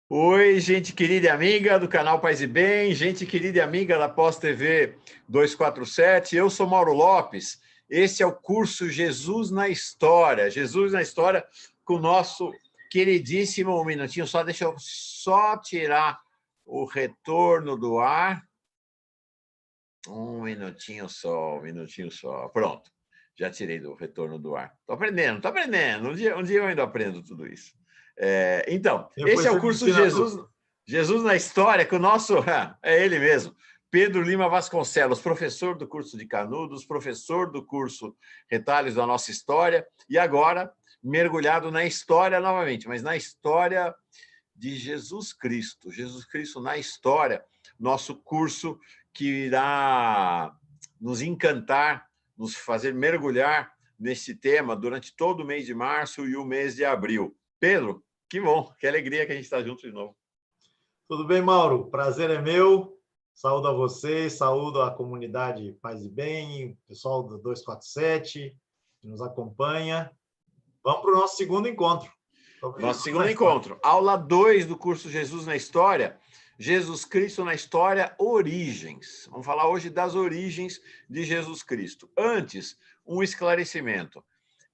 Oi, gente querida e amiga do canal Paz e Bem, gente querida e amiga da Pós TV 247, eu sou Mauro Lopes, esse é o curso Jesus na História, com o nosso queridíssimo, um minutinho só, deixa eu só tirar o retorno do ar, um minutinho só, pronto, já tirei do retorno do ar, tô aprendendo, um dia eu ainda aprendo tudo isso. Então, esse Depois é o você me curso ensina tudo. Jesus na História, que o nosso, é ele mesmo, Pedro Lima Vasconcelos, professor do curso de Canudos, professor do curso Retalhos da Nossa História, e agora mergulhado na história novamente, mas na história de Jesus Cristo na História, nosso curso que irá nos encantar, nos fazer mergulhar nesse tema durante todo o mês de março e o mês de abril. Pedro, que bom, que alegria que a gente está junto de novo. Tudo bem, Mauro? Prazer é meu. Saúdo a vocês, saúdo a comunidade Paz e Bem, pessoal do 247 que nos acompanha. Vamos para o nosso segundo encontro. Nosso segundo encontro, aula 2 do curso Jesus na História, Jesus Cristo na História, Origens. Vamos falar hoje das origens de Jesus Cristo. Antes, um esclarecimento.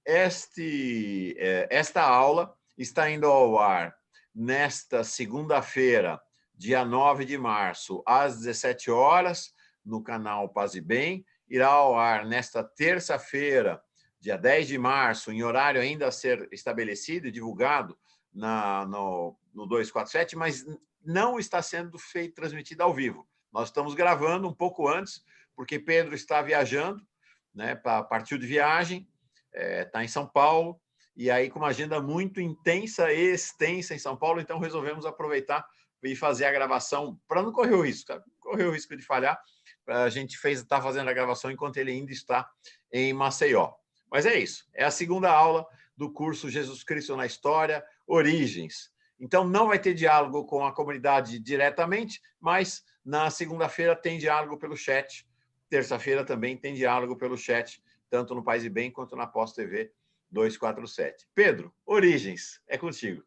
Esta aula está indo ao ar nesta segunda-feira, dia 9 de março, às 17 horas, no canal Paz e Bem. Irá ao ar nesta terça-feira, dia 10 de março, em horário ainda a ser estabelecido e divulgado no 247, mas não está sendo transmitido ao vivo. Nós estamos gravando um pouco antes, porque Pedro está viajando, né, partiu de viagem, está em São Paulo, e aí com uma agenda muito intensa e extensa em São Paulo, então resolvemos aproveitar e fazer a gravação, para não correr o risco, correr o risco de falhar, a gente está fazendo a gravação enquanto ele ainda está em Maceió. Mas é isso, é a segunda aula do curso Jesus Cristo na História, Origens. Então, não vai ter diálogo com a comunidade diretamente, mas na segunda-feira tem diálogo pelo chat, terça-feira também tem diálogo pelo chat, tanto no Paz e Bem quanto na Pós TV 247. Pedro, Origens, é contigo.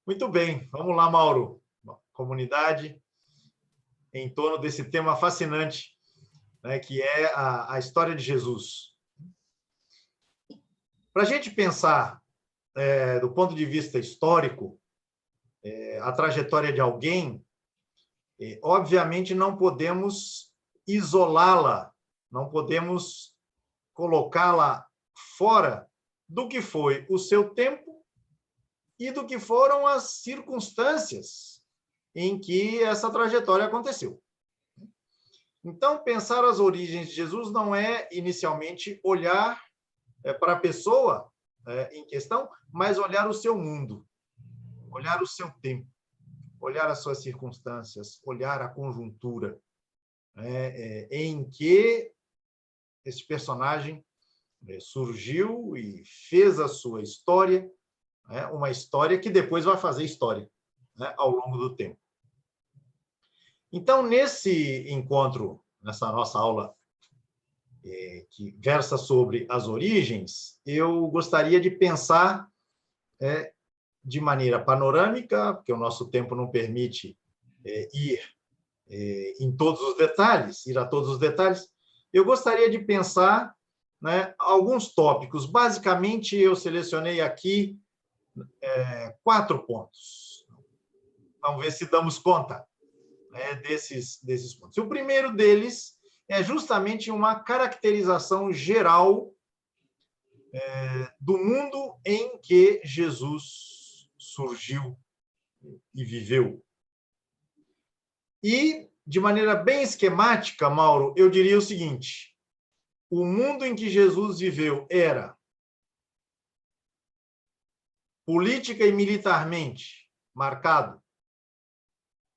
Muito bem, vamos lá, Mauro. Comunidade, em torno desse tema fascinante, né, que é a história de Jesus. Para a gente pensar, do ponto de vista histórico, a trajetória de alguém, obviamente não podemos isolá-la, não podemos colocá-la fora do que foi o seu tempo e do que foram as circunstâncias em que essa trajetória aconteceu. Então, pensar as origens de Jesus não é, inicialmente, olhar para a pessoa em questão, mas olhar o seu mundo, olhar o seu tempo, olhar as suas circunstâncias, olhar a conjuntura em que esse personagem surgiu e fez a sua história, uma história que depois vai fazer história ao longo do tempo. Então, nesse encontro, nessa nossa aula que versa sobre as origens, eu gostaria de pensar de maneira panorâmica, porque o nosso tempo não permite ir em todos os detalhes, ir a todos os detalhes. Eu gostaria de pensar alguns tópicos. Basicamente, eu selecionei aqui 4 pontos. Vamos ver se damos conta desses pontos. O primeiro deles é justamente uma caracterização geral do mundo em que Jesus surgiu e viveu. E, de maneira bem esquemática, Mauro, eu diria o seguinte: o mundo em que Jesus viveu era política e militarmente marcado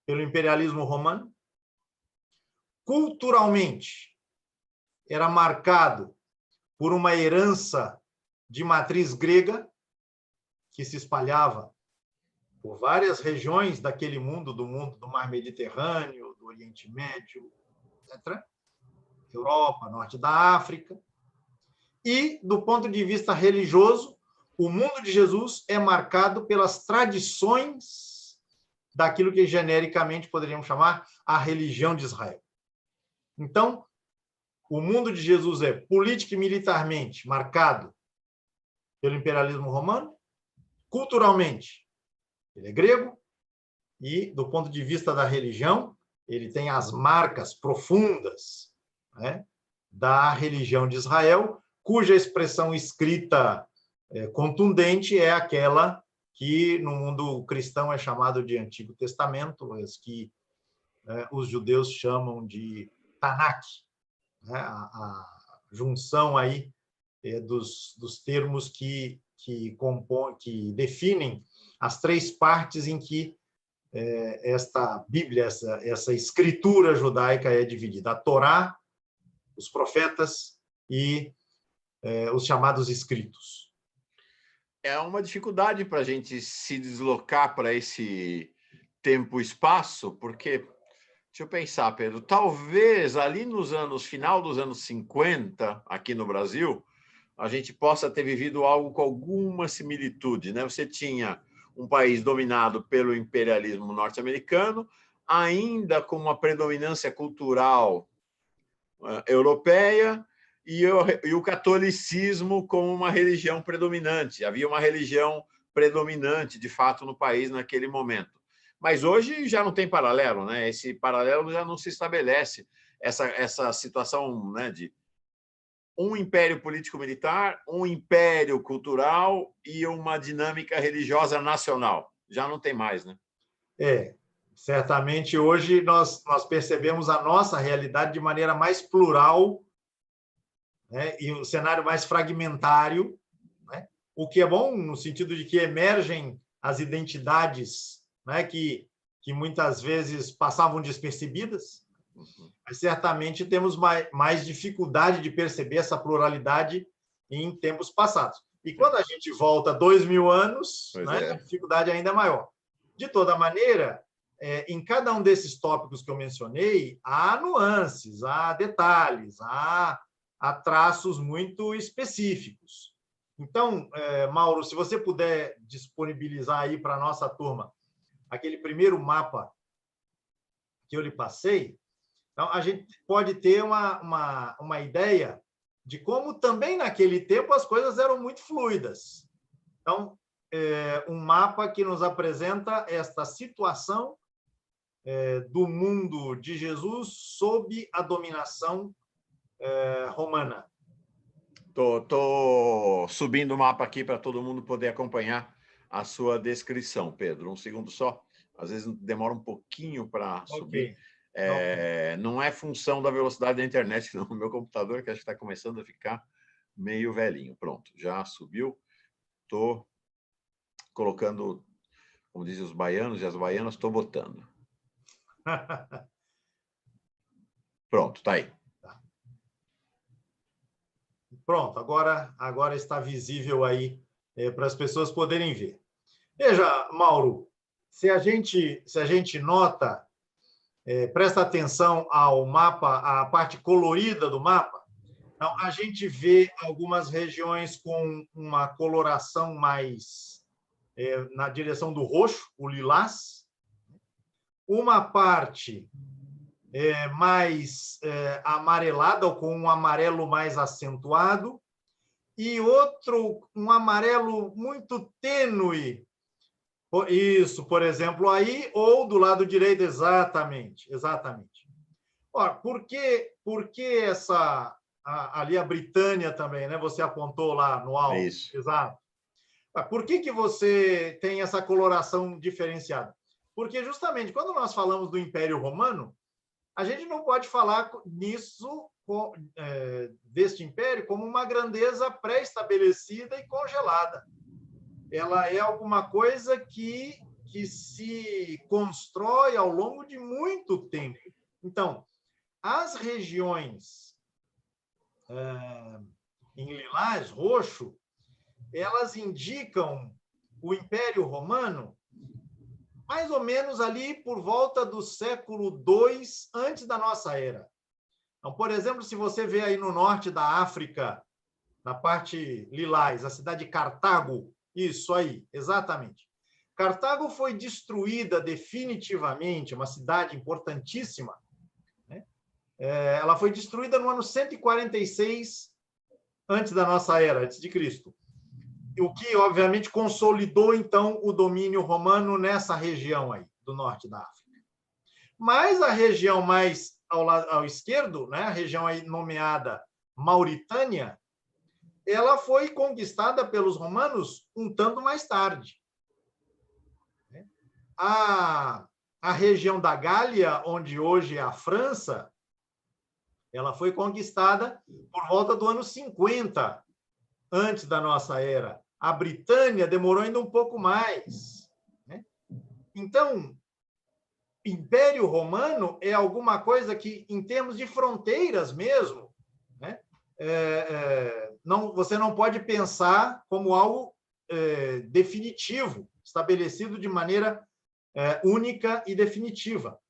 pelo imperialismo romano, culturalmente era marcado por uma herança de matriz grega que se espalhava por várias regiões daquele mundo do Mar Mediterrâneo, do Oriente Médio, etc., Europa, Norte da África. E, do ponto de vista religioso, o mundo de Jesus é marcado pelas tradições daquilo que genericamente poderíamos chamar a religião de Israel. Então, o mundo de Jesus é política e militarmente marcado pelo imperialismo romano, culturalmente, ele é grego, e, do ponto de vista da religião, ele tem as marcas profundas, né, da religião de Israel, cuja expressão escrita contundente é aquela que no mundo cristão é chamado de Antigo Testamento, mas que os judeus chamam de Tanakh, né, a junção aí dos termos que compõem, que definem as três partes em que esta Bíblia, essa escritura judaica é dividida: a Torá, os profetas e os chamados escritos. É uma dificuldade para a gente se deslocar para esse tempo-espaço, porque, deixa eu pensar, Pedro, talvez ali final dos anos 50, aqui no Brasil, a gente possa ter vivido algo com alguma similitude, né? Você tinha um país dominado pelo imperialismo norte-americano, ainda com uma predominância cultural europeia, e o catolicismo como uma religião predominante. Havia uma religião predominante, de fato, no país naquele momento. Mas hoje já não tem paralelo, né? Esse paralelo já não se estabelece. Essa situação, né, de um império político-militar, um império cultural e uma dinâmica religiosa nacional. Já não tem mais, né? Certamente hoje nós percebemos a nossa realidade de maneira mais plural, né, e um cenário mais fragmentário, né, o que é bom no sentido de que emergem as identidades, né, que muitas vezes passavam despercebidas, mas certamente temos mais dificuldade de perceber essa pluralidade em tempos passados. E quando a gente volta 2000 anos, né, a dificuldade ainda é maior. De toda maneira, em cada um desses tópicos que eu mencionei, há nuances, há detalhes, há traços muito específicos. Então, Mauro, se você puder disponibilizar aí para a nossa turma aquele primeiro mapa que eu lhe passei, então a gente pode ter uma ideia de como também naquele tempo as coisas eram muito fluidas. Então, um mapa que nos apresenta esta situação do mundo de Jesus sob a dominação romana. Tô subindo o mapa aqui para todo mundo poder acompanhar a sua descrição, Pedro. Um segundo só. Às vezes demora um pouquinho para subir. Não é função da velocidade da internet, não. O meu computador, que acho que está começando a ficar meio velhinho. Pronto, já subiu. Estou colocando, como dizem os baianos e as baianas, estou botando. Pronto, está aí. Pronto, agora está visível aí para as pessoas poderem ver. Veja, Mauro, se a gente nota, presta atenção ao mapa, à parte colorida do mapa, então, a gente vê algumas regiões com uma coloração mais na direção do roxo, o lilás, uma parte mais amarelada, ou com um amarelo mais acentuado, e outro, um amarelo muito tênue. Isso, por exemplo, aí, ou do lado direito, exatamente. Ora, por que ali a Britânia também, né? Você apontou lá no alto. Isso. Exato. Por que você tem essa coloração diferenciada? Porque, justamente, quando nós falamos do Império Romano, a gente não pode falar nisso, deste império, como uma grandeza pré-estabelecida e congelada. Ela é alguma coisa que se constrói ao longo de muito tempo. Então, as regiões em lilás, roxo, elas indicam o Império Romano mais ou menos ali por volta do século II antes da nossa era. Então, por exemplo, se você vê aí no norte da África, na parte lilás, a cidade de Cartago, isso aí, exatamente. Cartago foi destruída definitivamente, uma cidade importantíssima, né? Ela foi destruída no ano 146 antes da nossa era, antes de Cristo. O que, obviamente, consolidou, então, o domínio romano nessa região aí, do norte da África. Mas a região mais ao esquerdo, né, a região aí nomeada Mauritânia, ela foi conquistada pelos romanos um tanto mais tarde. A região da Gália, onde hoje é a França, ela foi conquistada por volta do ano 50 antes da nossa era. A Britânia demorou ainda um pouco mais, né? Então, Império Romano é alguma coisa que, em termos de fronteiras mesmo, né, você não pode pensar como algo definitivo, estabelecido de maneira única e definitiva.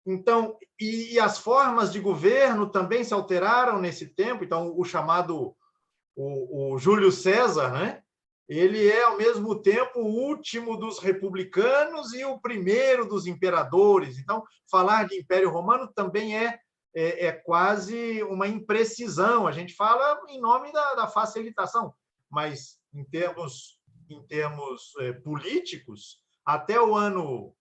Então, e as formas de governo também se alteraram nesse tempo. Então, o chamado o Júlio César, né? Ele é, ao mesmo tempo, o último dos republicanos e o primeiro dos imperadores. Então, falar de Império Romano também é quase uma imprecisão. A gente fala em nome da facilitação, mas em termos políticos, até o ano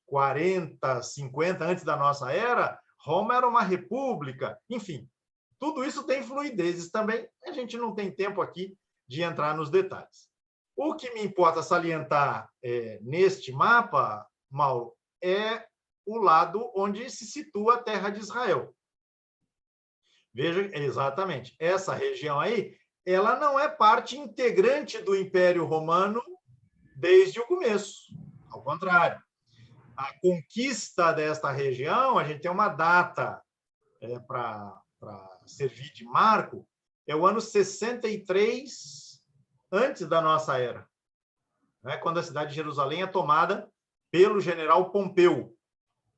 40, 50 antes da nossa era, Roma era uma república. Enfim, tudo isso tem fluidezes também. A gente não tem tempo aqui de entrar nos detalhes. O que me importa salientar neste mapa, Mauro, é o lado onde se situa a terra de Israel. Veja, exatamente, essa região aí, ela não é parte integrante do Império Romano desde o começo. Ao contrário, a conquista desta região, a gente tem uma data para servir de marco, é o ano 63 antes da nossa era, né? Quando a cidade de Jerusalém é tomada pelo general Pompeu,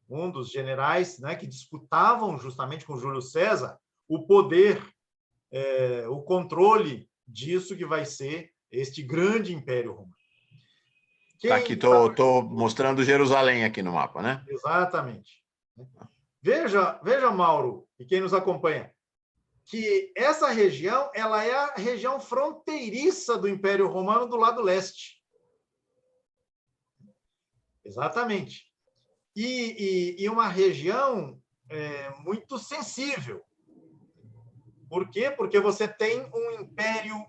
um dos generais, né, que disputavam justamente com Júlio César o poder, o controle disso que vai ser este grande Império Romano. Tá aqui, estou mostrando Jerusalém aqui no mapa, né? Exatamente. Veja, Mauro, e quem nos acompanha, que essa região ela é a região fronteiriça do Império Romano do lado leste. Exatamente. E uma região muito sensível. Por quê? Porque você tem um império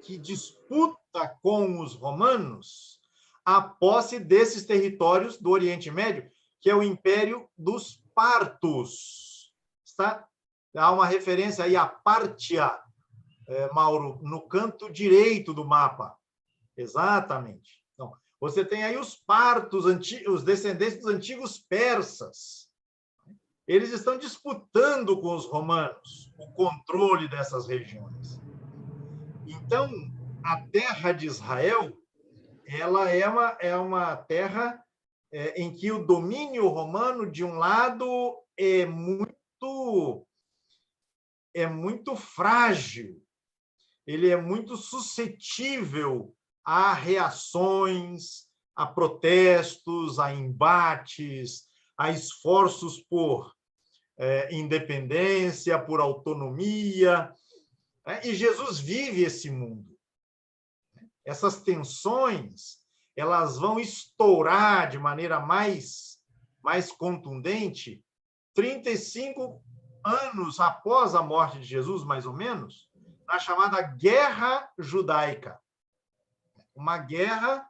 que disputa com os romanos a posse desses territórios do Oriente Médio, que é o Império dos Partos. Está? Há uma referência aí à Pártia, Mauro, no canto direito do mapa. Exatamente. Então, você tem aí os partos, os descendentes dos antigos persas. Eles estão disputando com os romanos o controle dessas regiões. Então, a terra de Israel, ela é uma terra em que o domínio romano, de um lado, é muito frágil, ele é muito suscetível a reações, a protestos, a embates, a esforços por independência, por autonomia. E Jesus vive esse mundo. Essas tensões, elas vão estourar de maneira mais contundente 35 anos após a morte de Jesus, mais ou menos, na chamada Guerra Judaica. Uma guerra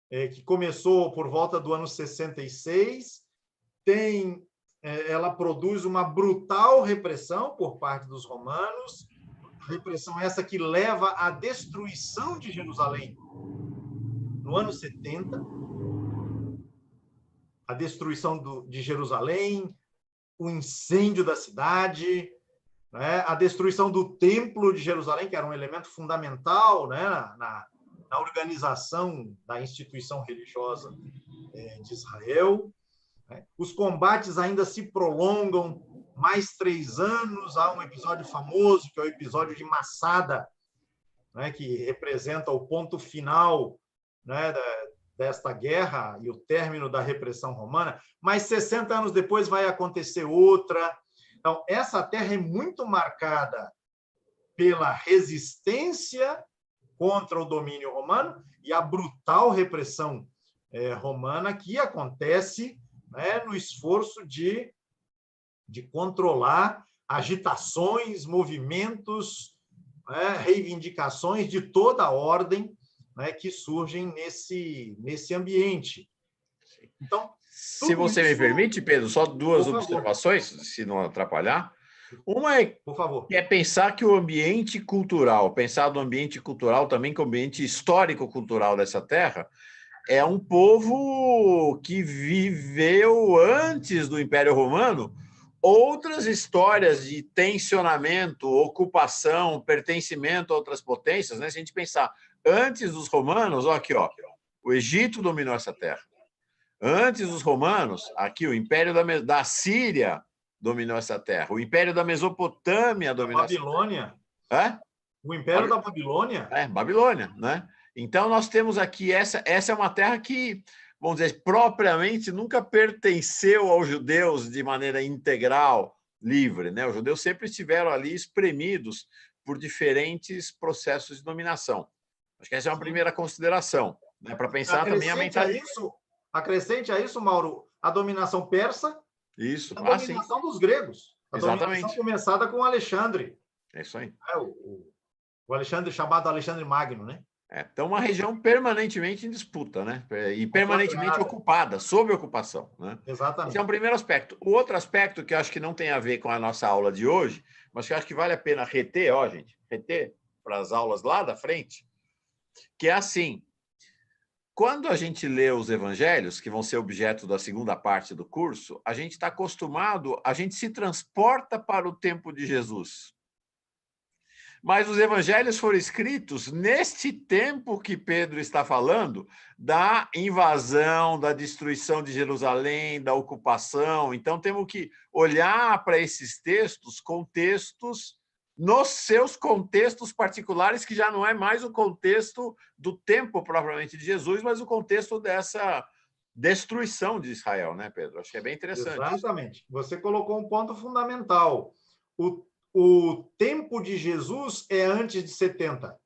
que começou por volta do ano 66, ela produz uma brutal repressão por parte dos romanos, repressão essa que leva à destruição de Jerusalém no ano 70, a destruição de Jerusalém, o incêndio da cidade, né? A destruição do Templo de Jerusalém, que era um elemento fundamental, né, na organização da instituição religiosa de Israel. Né? Os combates ainda se prolongam mais 3 anos. Há um episódio famoso, que é o episódio de Massada, né, que representa o ponto final, né, desta guerra e o término da repressão romana, mas 60 anos depois vai acontecer outra. Então, essa terra é muito marcada pela resistência contra o domínio romano e a brutal repressão romana que acontece, né, no esforço de controlar agitações, movimentos, né, reivindicações de toda a ordem, né, que surgem nesse ambiente. Então, se você me permite, Pedro, só duas observações, se não atrapalhar. Uma é, por favor, é pensar que o ambiente cultural, pensar no ambiente cultural também como ambiente histórico-cultural dessa terra, é um povo que viveu antes do Império Romano outras histórias de tensionamento, ocupação, pertencimento a outras potências, né? Se a gente pensar antes dos romanos, ó, aqui, ó, o Egito dominou essa terra. Antes dos romanos, aqui o Império da Síria dominou essa terra. O Império da Mesopotâmia dominou essa terra. Babilônia. É? O Império da Babilônia? É, Babilônia, né? Então, nós temos aqui, essa é uma terra que, vamos dizer, propriamente nunca pertenceu aos judeus de maneira integral, livre, né? Os judeus sempre estiveram ali espremidos por diferentes processos de dominação. Acho que essa é uma primeira consideração, né? Para pensar também a mentalidade. Acrescente a isso, Mauro, a dominação persa, isso. a dominação dos gregos. A Exatamente. dominação começada com Alexandre. É isso aí. O Alexandre, chamado Alexandre Magno, né? Então, uma região permanentemente em disputa, né? E permanentemente ocupada, sob ocupação, né? Exatamente. Esse é um primeiro aspecto. O outro aspecto que eu acho que não tem a ver com a nossa aula de hoje, mas que eu acho que vale a pena reter, ó, gente, reter para as aulas lá da frente, que é assim: quando a gente lê os evangelhos, que vão ser objeto da segunda parte do curso, a gente está acostumado, a gente se transporta para o tempo de Jesus. Mas os evangelhos foram escritos neste tempo que Pedro está falando, da invasão, da destruição de Jerusalém, da ocupação. Então, temos que olhar para esses textos, nos seus contextos particulares, que já não é mais o contexto do tempo propriamente de Jesus, mas o contexto dessa destruição de Israel, né, Pedro? Acho que é bem interessante. Exatamente. Você colocou um ponto fundamental. O tempo de Jesus é antes de 70.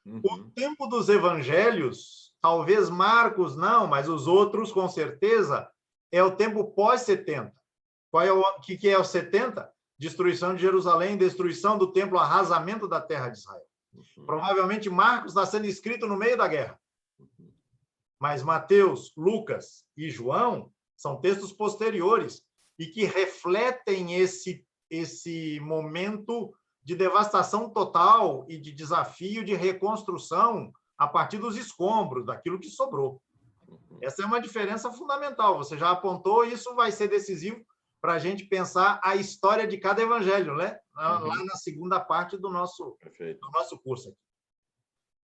O tempo dos evangelhos, talvez Marcos não, mas os outros, com certeza, é o tempo pós-70. O que é o 70? Destruição de Jerusalém, destruição do templo, arrasamento da terra de Israel. Provavelmente Marcos está sendo escrito no meio da guerra. Mas Mateus, Lucas e João são textos posteriores e que refletem esse momento de devastação total e de desafio de reconstrução a partir dos escombros, daquilo que sobrou. Essa é uma diferença fundamental. Você já apontou, e isso vai ser decisivo para a gente pensar a história de cada evangelho, né? Lá na segunda parte do nosso curso aqui.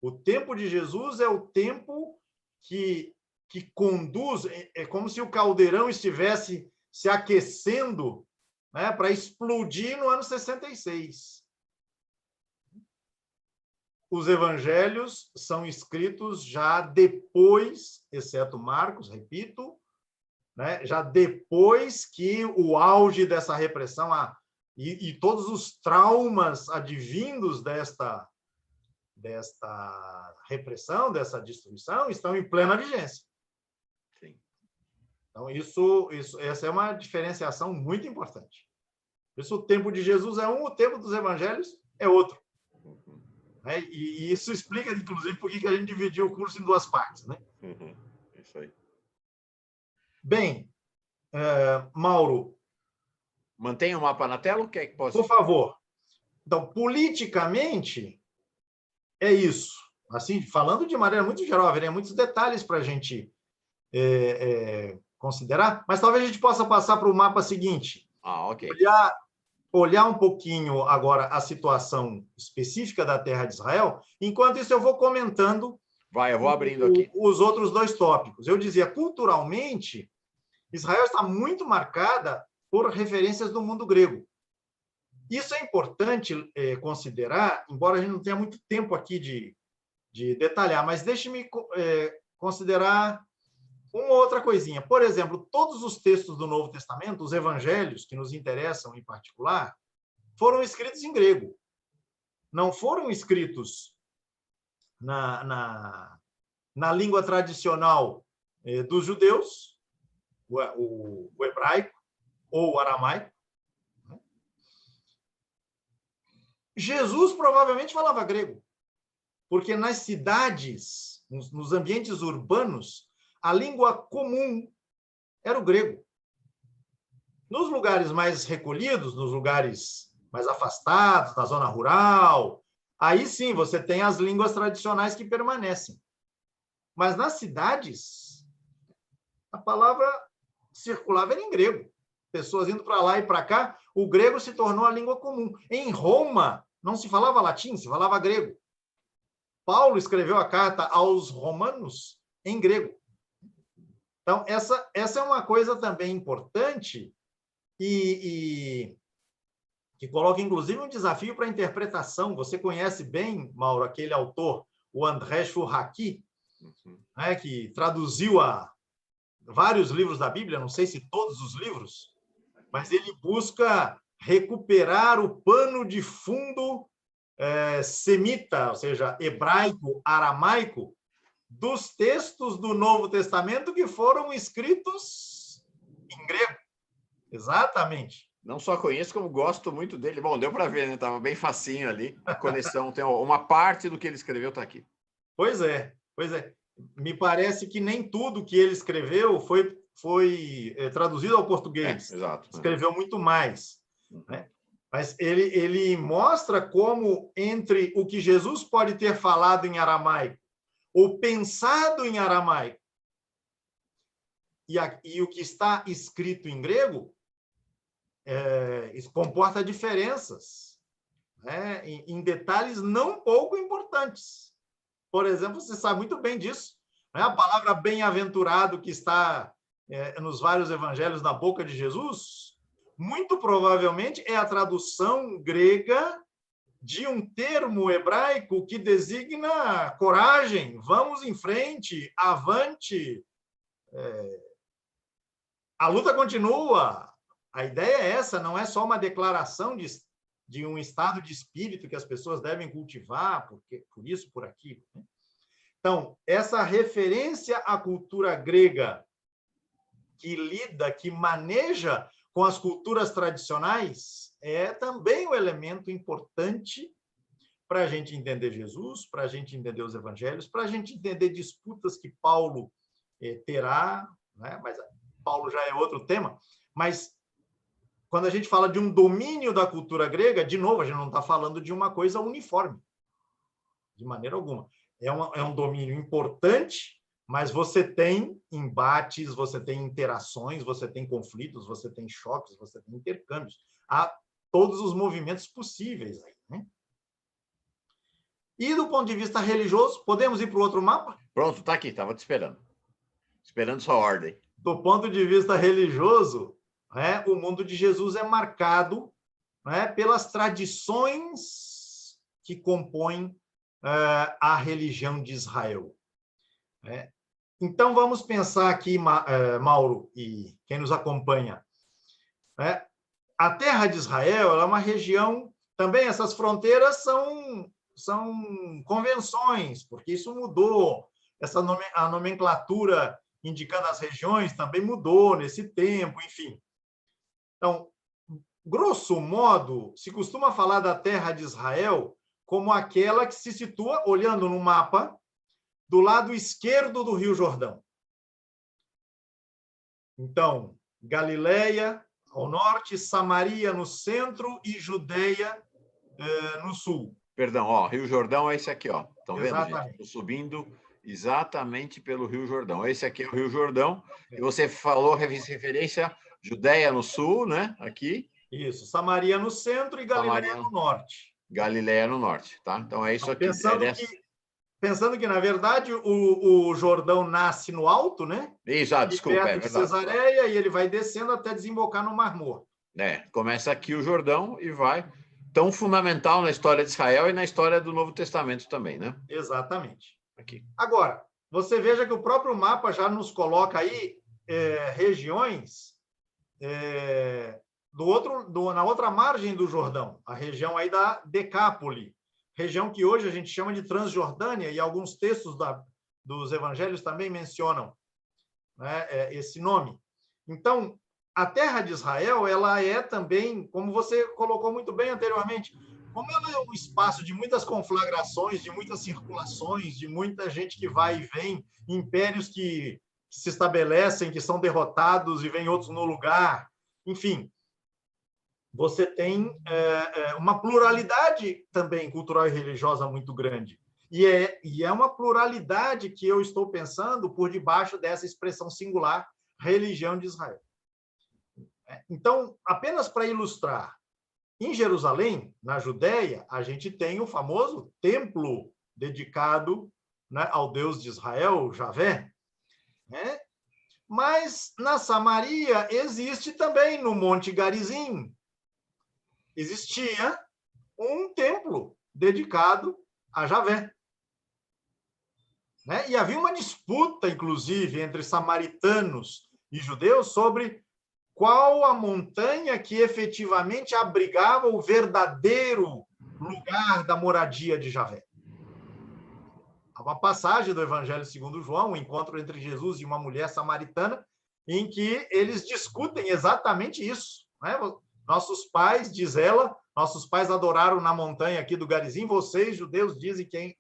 O tempo de Jesus é o tempo que conduz, é como se o caldeirão estivesse se aquecendo, né, para explodir no ano 66. Os evangelhos são escritos já depois, exceto Marcos, repito, né, já depois que o auge dessa repressão e todos os traumas advindos desta repressão, dessa destruição, estão em plena vigência. Sim. Então, essa é uma diferenciação muito importante. Por isso, o tempo de Jesus é um, o tempo dos evangelhos é outro. E isso explica, inclusive, por que a gente dividiu o curso em duas partes, né? Isso aí. Bem, Mauro. Mantenha o mapa na tela, o que é que posso? Por favor. Então, politicamente, é isso. Assim, falando de maneira muito geral, haveria muitos detalhes para a gente considerar, mas talvez a gente possa passar para o mapa seguinte. Ok. Olhar um pouquinho agora a situação específica da terra de Israel. Enquanto isso, eu vou comentando eu vou abrindo aqui os outros dois tópicos. Eu dizia, culturalmente, Israel está muito marcada por referências do mundo grego. Isso é importante considerar, embora a gente não tenha muito tempo aqui de detalhar, mas deixe-me considerar uma outra coisinha. Por exemplo, todos os textos do Novo Testamento, os evangelhos que nos interessam em particular, foram escritos em grego. Não foram escritos na língua tradicional dos judeus, o hebraico ou o aramaico. Jesus provavelmente falava grego, porque nas cidades, nos ambientes urbanos, a língua comum era o grego. Nos lugares mais recolhidos, nos lugares mais afastados, na zona rural, aí sim você tem as línguas tradicionais que permanecem. Mas nas cidades, a palavra circulava em grego. Pessoas indo para lá e para cá, o grego se tornou a língua comum. Em Roma, não se falava latim, se falava grego. Paulo escreveu a carta aos romanos em grego. Então, essa é uma coisa também importante e que coloca, inclusive, um desafio para a interpretação. Você conhece bem, Mauro, aquele autor, o André Chouraqui, né, que traduziu vários livros da Bíblia, não sei se todos os livros, mas ele busca recuperar o pano de fundo semita, ou seja, hebraico, aramaico, dos textos do Novo Testamento que foram escritos em grego. Exatamente. Não só conheço, como gosto muito dele. Bom, deu para ver, né? Estava bem facinho ali. A coleção tem uma parte do que ele escreveu está aqui. Pois é. Me parece que nem tudo que ele escreveu foi traduzido ao português. Exato. Escreveu muito mais. Né? Mas ele mostra como, entre o que Jesus pode ter falado em aramaico ou pensado em aramaico e o que está escrito em grego, isso comporta diferenças, né? em detalhes não pouco importantes. Por exemplo, você sabe muito bem disso, né? A palavra bem-aventurado que está nos vários evangelhos na boca de Jesus, muito provavelmente é a tradução grega de um termo hebraico que designa coragem, vamos em frente, avante, a luta continua. A ideia é essa, não é só uma declaração de um estado de espírito que as pessoas devem cultivar, por isso, por aquilo. Então, essa referência à cultura grega que maneja com as culturas tradicionais, é também um elemento importante para a gente entender Jesus, para a gente entender os evangelhos, para a gente entender disputas que Paulo terá, né? Mas Paulo já é outro tema, mas quando a gente fala de um domínio da cultura grega, de novo, a gente não está falando de uma coisa uniforme, de maneira alguma. É um domínio importante, mas você tem embates, você tem interações, você tem conflitos, você tem choques, você tem intercâmbios. Há todos os movimentos possíveis aí, né? E do ponto de vista religioso, podemos ir para o outro mapa? Pronto, está aqui, estava te esperando. Esperando sua ordem. Do ponto de vista religioso, o mundo de Jesus é marcado pelas tradições que compõem a religião de Israel. Então, vamos pensar aqui, Mauro, e quem nos acompanha. A terra de Israel é uma região, também essas fronteiras são convenções, porque isso mudou, a nomenclatura indicando as regiões também mudou nesse tempo, enfim. Então, grosso modo, se costuma falar da terra de Israel como aquela que se situa, olhando no mapa, do lado esquerdo do Rio Jordão. Então, Galileia ao norte, Samaria no centro e Judeia no sul. Perdão, Rio Jordão é esse aqui, ó. Estão vendo, Exatamente. gente? Estou subindo exatamente pelo Rio Jordão. Esse aqui é o Rio Jordão. E você falou, referência, Judeia no sul, né? Aqui. Isso, Samaria no centro e Galileia no norte. Galileia no norte, tá? Então é isso aqui. Pensando que, na verdade, o Jordão nasce no alto, né? Isso, desculpa, perto de Cesareia, e ele vai descendo até desembocar no Mar Morto. Começa aqui o Jordão e vai. Tão fundamental na história de Israel e na história do Novo Testamento também, né? Exatamente. Aqui. Agora, você veja que o próprio mapa já nos coloca aí regiões na outra margem do Jordão, a região aí da Decápole, região que hoje a gente chama de Transjordânia, e alguns textos dos evangelhos também mencionam, né, esse nome. Então, a terra de Israel, ela é também, como você colocou muito bem anteriormente, como ela é um espaço de muitas conflagrações, de muitas circulações, de muita gente que vai e vem, impérios que se estabelecem, que são derrotados e vêm outros no lugar, enfim, você tem uma pluralidade também cultural e religiosa muito grande. E é uma pluralidade que eu estou pensando por debaixo dessa expressão singular, religião de Israel. Então, apenas para ilustrar, em Jerusalém, na Judéia, a gente tem o famoso templo dedicado, né, ao Deus de Israel, Javé, né? Mas na Samaria existe também, no Monte Garizim, existia um templo dedicado a Javé, né? E havia uma disputa, inclusive, entre samaritanos e judeus sobre qual a montanha que efetivamente abrigava o verdadeiro lugar da moradia de Javé. Há uma passagem do Evangelho segundo João, um encontro entre Jesus e uma mulher samaritana, em que eles discutem exatamente isso, né? Nossos pais, diz ela, nossos pais adoraram na montanha aqui do Garizim, vocês, judeus, dizem que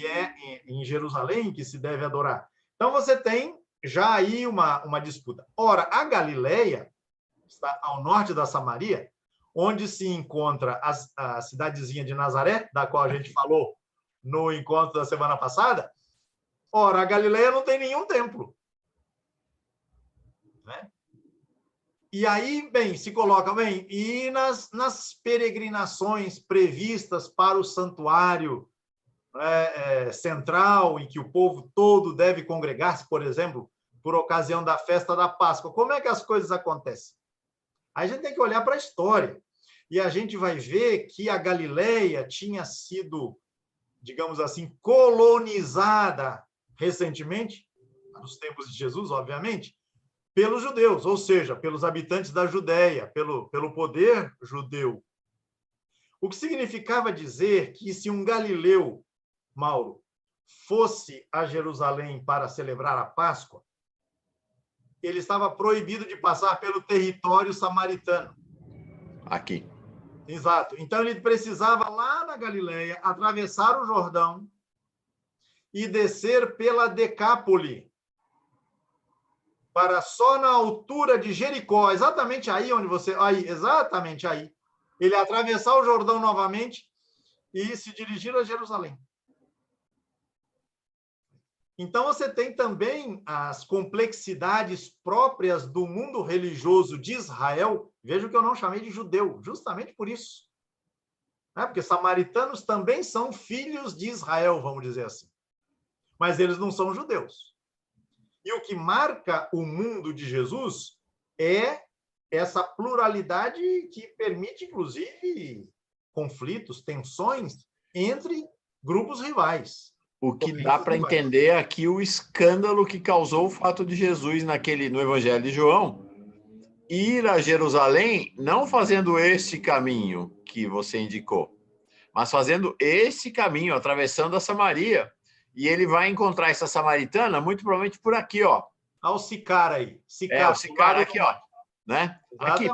é em Jerusalém que se deve adorar. Então, você tem já aí uma disputa. Ora, a Galileia está ao norte da Samaria, onde se encontra a cidadezinha de Nazaré, da qual a gente falou no encontro da semana passada. Ora, a Galileia não tem nenhum templo, né? E aí, bem, se coloca, bem, e nas peregrinações previstas para o santuário central, em que o povo todo deve congregar-se, por exemplo, por ocasião da festa da Páscoa, como é que as coisas acontecem? Aí a gente tem que olhar para a história, e a gente vai ver que a Galileia tinha sido, digamos assim, colonizada recentemente, nos tempos de Jesus, obviamente, pelos judeus, ou seja, pelos habitantes da Judéia, pelo poder judeu. O que significava dizer que se um galileu, Mauro, fosse a Jerusalém para celebrar a Páscoa, ele estava proibido de passar pelo território samaritano. Aqui. Exato. Então, ele precisava, lá na Galileia, atravessar o Jordão e descer pela Decápole, para só na altura de Jericó, exatamente aí onde você... exatamente aí. Ele atravessar o Jordão novamente e se dirigir a Jerusalém. Então, você tem também as complexidades próprias do mundo religioso de Israel. Veja que eu não chamei de judeu, justamente por isso. Porque samaritanos também são filhos de Israel, vamos dizer assim. Mas eles não são judeus. E o que marca o mundo de Jesus é essa pluralidade que permite, inclusive, conflitos, tensões entre grupos rivais. O que dá para entender aqui o escândalo que causou o fato de Jesus, no Evangelho de João, ir a Jerusalém, não fazendo este caminho que você indicou, mas fazendo esse caminho, atravessando a Samaria. E ele vai encontrar essa samaritana, muito provavelmente por aqui, ó. Olha o Sicar aí. O Sicar aqui, ó. Né? Aqui,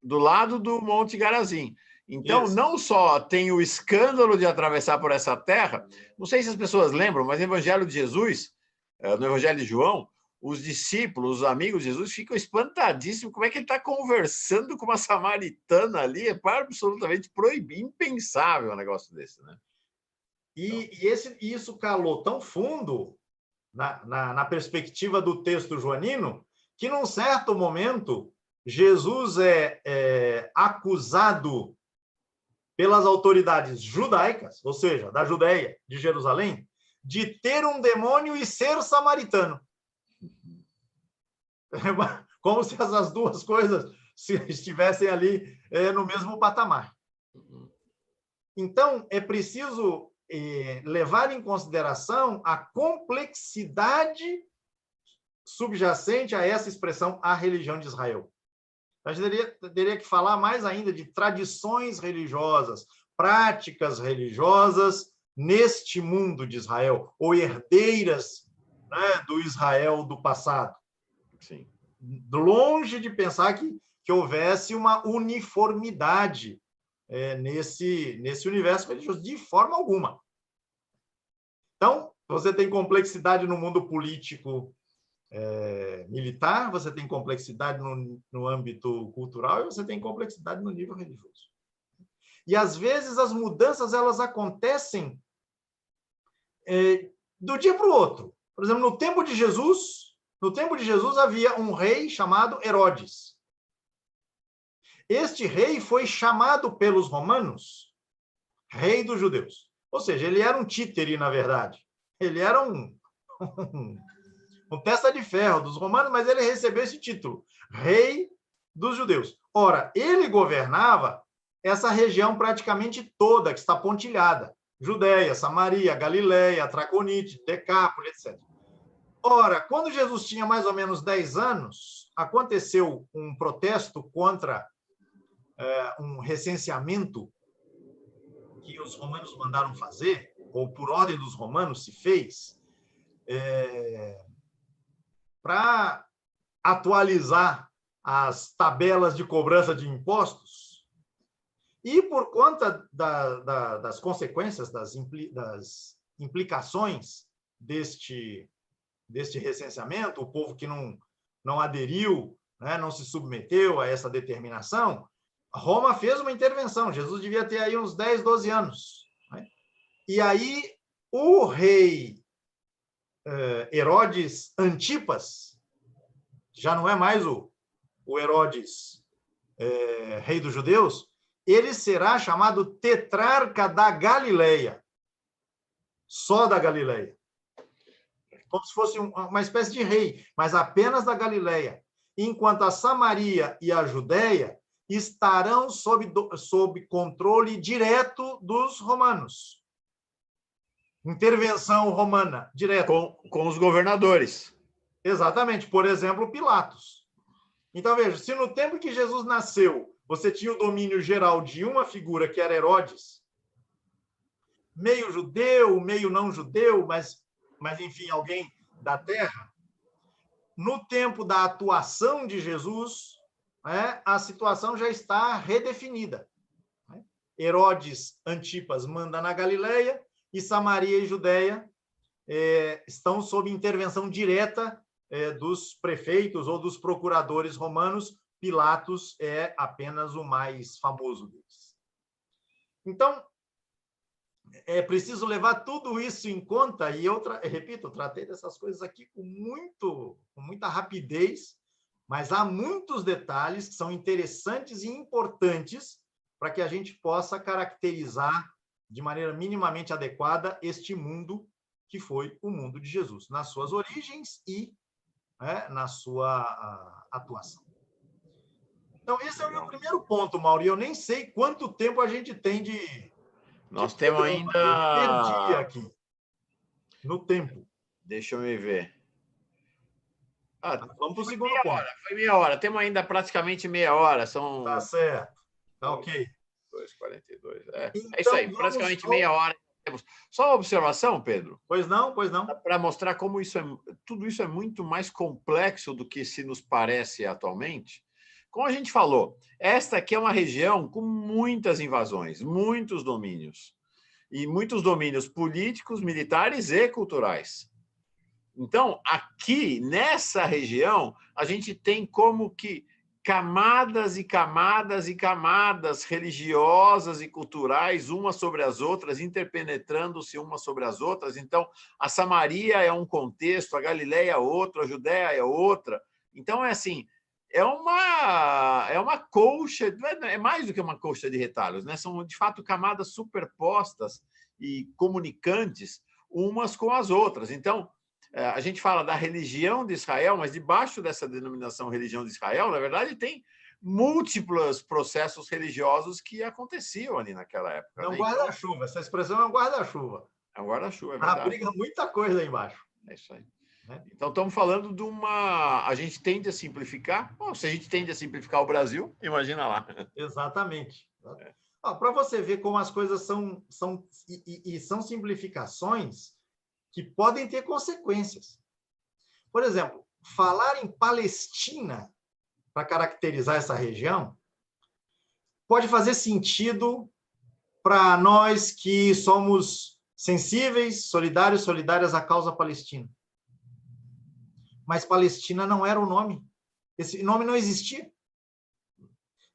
do lado do Monte Garizim. Então, isso. Não só tem o escândalo de atravessar por essa terra, não sei se as pessoas lembram, mas no Evangelho de Jesus, no Evangelho de João, os discípulos, os amigos de Jesus, ficam espantadíssimos como é que ele está conversando com uma samaritana ali, é absolutamente proibido, impensável um negócio desse, né? E isso calou tão fundo na perspectiva do texto joanino, que, num certo momento, Jesus é acusado pelas autoridades judaicas, ou seja, da Judéia, de Jerusalém, de ter um demônio e ser samaritano. Como se essas duas coisas estivessem ali no mesmo patamar. Então, é preciso levar em consideração a complexidade subjacente a essa expressão, a religião de Israel. A gente teria que falar mais ainda de tradições religiosas, práticas religiosas neste mundo de Israel, ou herdeiras, né, do Israel do passado. Sim. Longe de pensar que houvesse uma uniformidade nesse universo religioso, de forma alguma. Então, você tem complexidade no mundo político militar, você tem complexidade no âmbito cultural e você tem complexidade no nível religioso. E, às vezes, as mudanças elas acontecem do dia para o outro. Por exemplo, no tempo de Jesus havia um rei chamado Herodes. Este rei foi chamado pelos romanos rei dos judeus. Ou seja, ele era um títere, na verdade. Ele era um testa de ferro dos romanos, mas ele recebeu esse título, rei dos judeus. Ora, ele governava essa região praticamente toda, que está pontilhada. Judéia, Samaria, Galileia, Traconite, Decápole, etc. Ora, quando Jesus tinha mais ou menos 10 anos, aconteceu um protesto contra um recenseamento que os romanos mandaram fazer, ou por ordem dos romanos se fez, para atualizar as tabelas de cobrança de impostos. E por conta das consequências, das implicações deste recenseamento, o povo que não aderiu, né, não se submeteu a essa determinação, Roma fez uma intervenção. Jesus devia ter aí uns 10, 12 anos. Né? E aí o rei Herodes Antipas, já não é mais o Herodes rei dos judeus, ele será chamado tetrarca da Galileia, só da Galileia. Como se fosse uma espécie de rei, mas apenas da Galileia. Enquanto a Samaria e a Judéia estarão sob controle direto dos romanos. Intervenção romana, direta. Com os governadores. Exatamente. Por exemplo, Pilatos. Então, veja, se no tempo que Jesus nasceu, você tinha o domínio geral de uma figura, que era Herodes, meio judeu, meio não judeu, mas enfim, alguém da terra, no tempo da atuação de Jesus, a situação já está redefinida. Herodes Antipas manda na Galileia e Samaria e Judéia estão sob intervenção direta dos prefeitos ou dos procuradores romanos. Pilatos é apenas o mais famoso deles. Então, é preciso levar tudo isso em conta, e repito, eu tratei dessas coisas aqui com muita rapidez, mas há muitos detalhes que são interessantes e importantes para que a gente possa caracterizar de maneira minimamente adequada este mundo que foi o mundo de Jesus, nas suas origens e na sua atuação. Então, esse é o meu primeiro ponto, Mauro, e eu nem sei quanto tempo a gente tem de... Nós temos ainda... Eu perdi aqui, no tempo. Deixa eu me ver. Vamos para o segundo ponto. Foi meia hora. Temos ainda praticamente meia hora. São... Tá certo. Tá ok. 2:42. Então, é isso aí, praticamente meia hora. Só uma observação, Pedro? Pois não. Para mostrar como tudo isso é muito mais complexo do que se nos parece atualmente. Como a gente falou, esta aqui é uma região com muitas invasões, muitos domínios. E muitos domínios políticos, militares e culturais. Então, aqui, nessa região, a gente tem como que camadas e camadas e camadas religiosas e culturais, umas sobre as outras, interpenetrando-se umas sobre as outras. Então, a Samaria é um contexto, a Galileia é outro, a Judéia é outra. Então, é assim, é uma colcha, é mais do que uma colcha de retalhos, né? São, de fato, camadas superpostas e comunicantes umas com as outras. Então, a gente fala da religião de Israel, mas debaixo dessa denominação religião de Israel, na verdade, tem múltiplos processos religiosos que aconteciam ali naquela época. É um né? guarda-chuva, essa expressão é um guarda-chuva. É um guarda-chuva, é verdade. Abriga muita coisa aí embaixo. É isso aí. Né? Então, estamos falando de uma... A gente tende a simplificar. Bom, se a gente tende a simplificar o Brasil, imagina lá. Exatamente. Para você ver como as coisas são simplificações que podem ter consequências. Por exemplo, falar em Palestina para caracterizar essa região pode fazer sentido para nós que somos sensíveis, solidárias à causa palestina. Mas Palestina não era o nome. Esse nome não existia.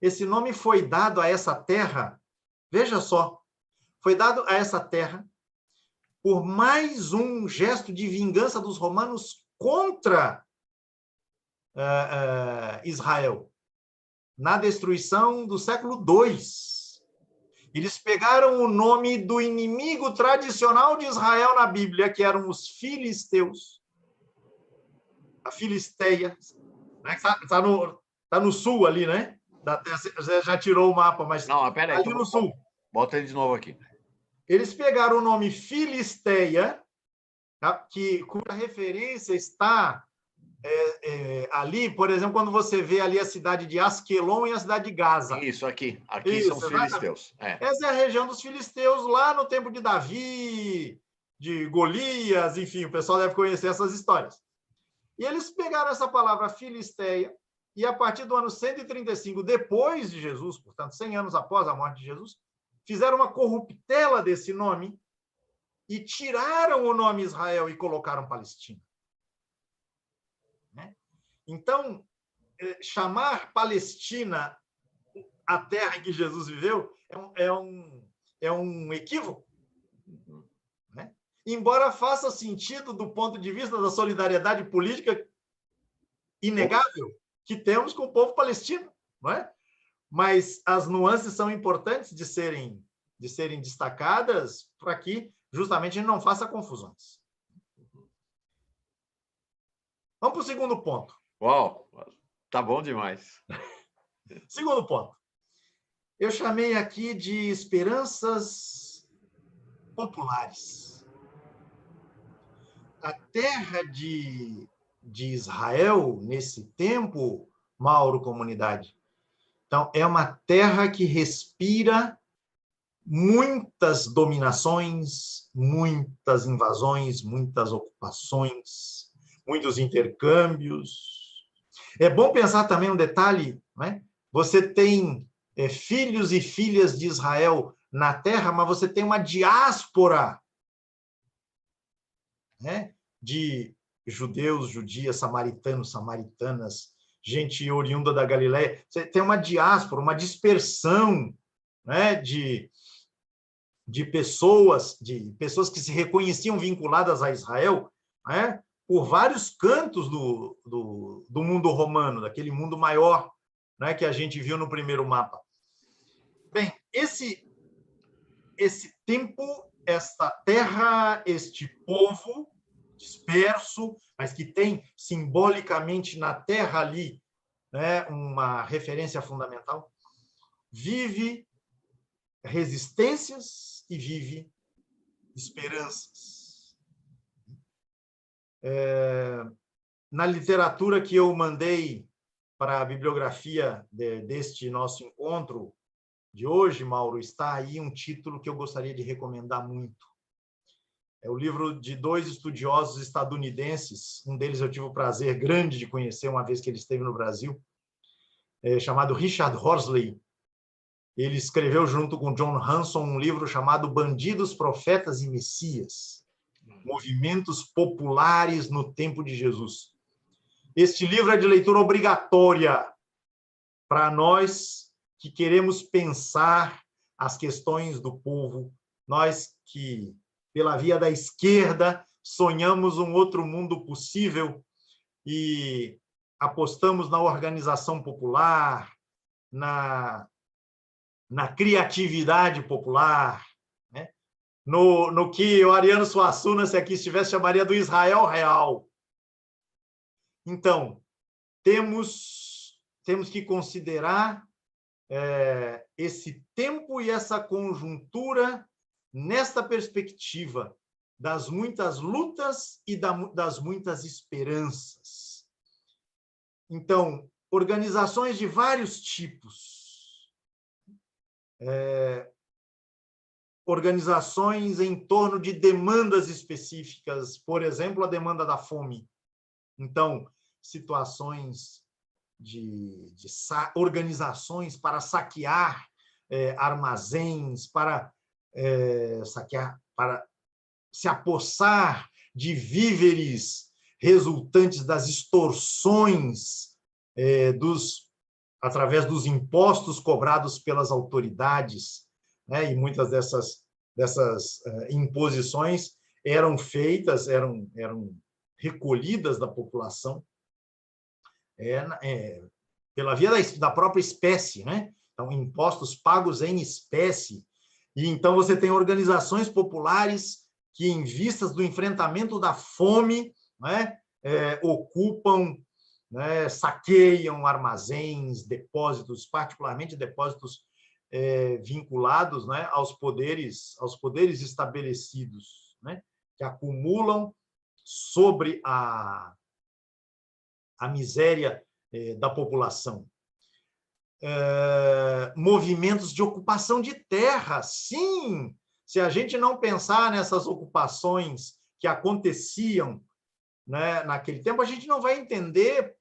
Esse nome foi dado a essa terra, veja só, foi dado a essa terra por mais um gesto de vingança dos romanos contra Israel, na destruição do século II. Eles pegaram o nome do inimigo tradicional de Israel na Bíblia, que eram os filisteus, a Filisteia, né? Tá no sul ali, né? Você já tirou o mapa, mas não, pera aí, ali no sul. Bota ele de novo aqui. Eles pegaram o nome Filisteia, cuja referência está ali, por exemplo, quando você vê ali a cidade de Asquelon e a cidade de Gaza. Isso, aqui. Aqui são os filisteus. Essa é a região dos filisteus, lá no tempo de Davi, de Golias, enfim, o pessoal deve conhecer essas histórias. E eles pegaram essa palavra Filisteia e, a partir do ano 135 depois de Jesus, portanto, 100 anos após a morte de Jesus, fizeram uma corruptela desse nome e tiraram o nome Israel e colocaram Palestina. Então, chamar Palestina a terra em que Jesus viveu é um equívoco. Né? Embora faça sentido do ponto de vista da solidariedade política inegável que temos com o povo palestino, não é? Mas as nuances são importantes de serem destacadas para que justamente não faça confusões. Vamos para o segundo ponto. Uau, tá bom demais. Segundo ponto. Eu chamei aqui de esperanças populares. A terra de Israel, nesse tempo, Mauro, comunidade, então, é uma terra que respira muitas dominações, muitas invasões, muitas ocupações, muitos intercâmbios. É bom pensar também um detalhe, né? Você tem filhos e filhas de Israel na terra, mas você tem uma diáspora, né? De judeus, judias, samaritanos, samaritanas, gente oriunda da Galileia. Você tem uma diáspora, uma dispersão, né? de pessoas que se reconheciam vinculadas a Israel, né? Por vários cantos do mundo romano, daquele mundo maior, né? Que a gente viu no primeiro mapa. Bem, esse tempo, esta terra, este povo disperso, mas que tem simbolicamente na terra ali, né, uma referência fundamental, vive resistências e vive esperanças. Na literatura que eu mandei para a bibliografia deste nosso encontro de hoje, Mauro, está aí um título que eu gostaria de recomendar muito. É o livro de dois estudiosos estadunidenses, um deles eu tive o prazer grande de conhecer uma vez que ele esteve no Brasil, chamado Richard Horsley. Ele escreveu, junto com John Hanson, um livro chamado Bandidos, Profetas e Messias, Movimentos Populares no Tempo de Jesus. Este livro é de leitura obrigatória para nós que queremos pensar as questões do povo, nós que, pela via da esquerda, sonhamos um outro mundo possível e apostamos na organização popular, na criatividade popular, né? no que o Ariano Suassuna, se aqui estivesse, chamaria do Israel real. Então, temos temos que considerar esse tempo e essa conjuntura nesta perspectiva das muitas lutas e das muitas esperanças. Então, organizações de vários tipos, organizações em torno de demandas específicas, por exemplo, a demanda da fome. Então, situações de organizações para saquear armazéns, para saquear, para se apossar de víveres resultantes das extorsões através dos impostos cobrados pelas autoridades, né? E muitas dessas imposições eram feitas, eram recolhidas da população pela via da própria espécie, né? Então, impostos pagos em espécie. E então você tem organizações populares que, em vistas do enfrentamento da fome, né, ocupam, né, saqueiam armazéns, depósitos, particularmente depósitos vinculados, né, aos poderes estabelecidos, né, que acumulam sobre a miséria da população. Movimentos de ocupação de terra, sim. Se a gente não pensar nessas ocupações que aconteciam, né, naquele tempo, a gente não vai entender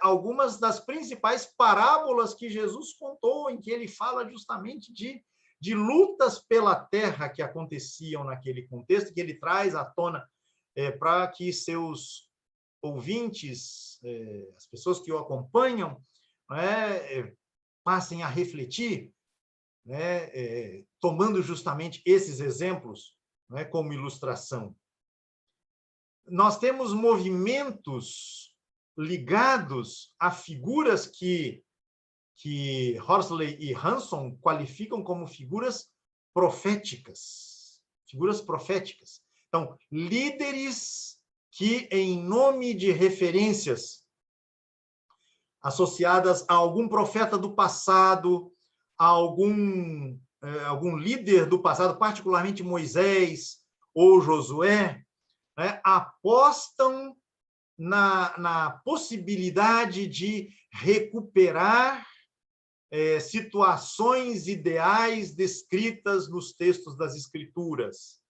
algumas das principais parábolas que Jesus contou, em que ele fala justamente de lutas pela terra que aconteciam naquele contexto, que ele traz à tona para que seus ouvintes, as pessoas que o acompanham, né, passem a refletir, né, tomando justamente esses exemplos, né, como ilustração. Nós temos movimentos ligados a figuras que Horsley e Hanson qualificam como figuras proféticas. Figuras proféticas. Então, líderes que, em nome de referências associadas a algum profeta do passado, a algum líder do passado, particularmente Moisés ou Josué, né, apostam na possibilidade de recuperar situações ideais descritas nos textos das Escrituras.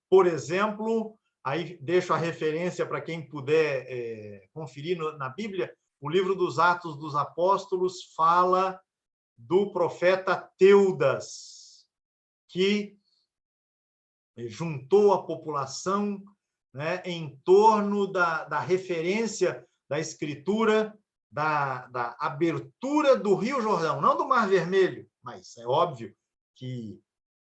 Por exemplo, aí deixo a referência para quem puder conferir na Bíblia, o livro dos Atos dos Apóstolos fala do profeta Teudas, que juntou a população, né, em torno da referência da Escritura, da abertura do Rio Jordão, não do Mar Vermelho, mas é óbvio que,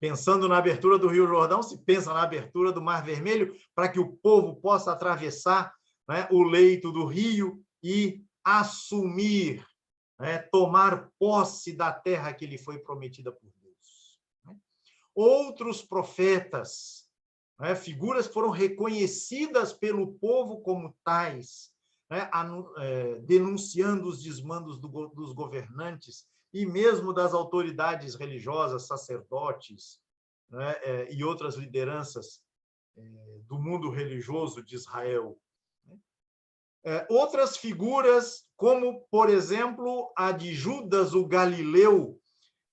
pensando na abertura do Rio Jordão, se pensa na abertura do Mar Vermelho, para que o povo possa atravessar, né, o leito do rio e assumir, né, tomar posse da terra que lhe foi prometida por Deus. Outros profetas, né, figuras que foram reconhecidas pelo povo como tais, né, denunciando os desmandos dos governantes e mesmo das autoridades religiosas, sacerdotes, né, e outras lideranças do mundo religioso de Israel. Outras figuras, como, por exemplo, a de Judas o Galileu,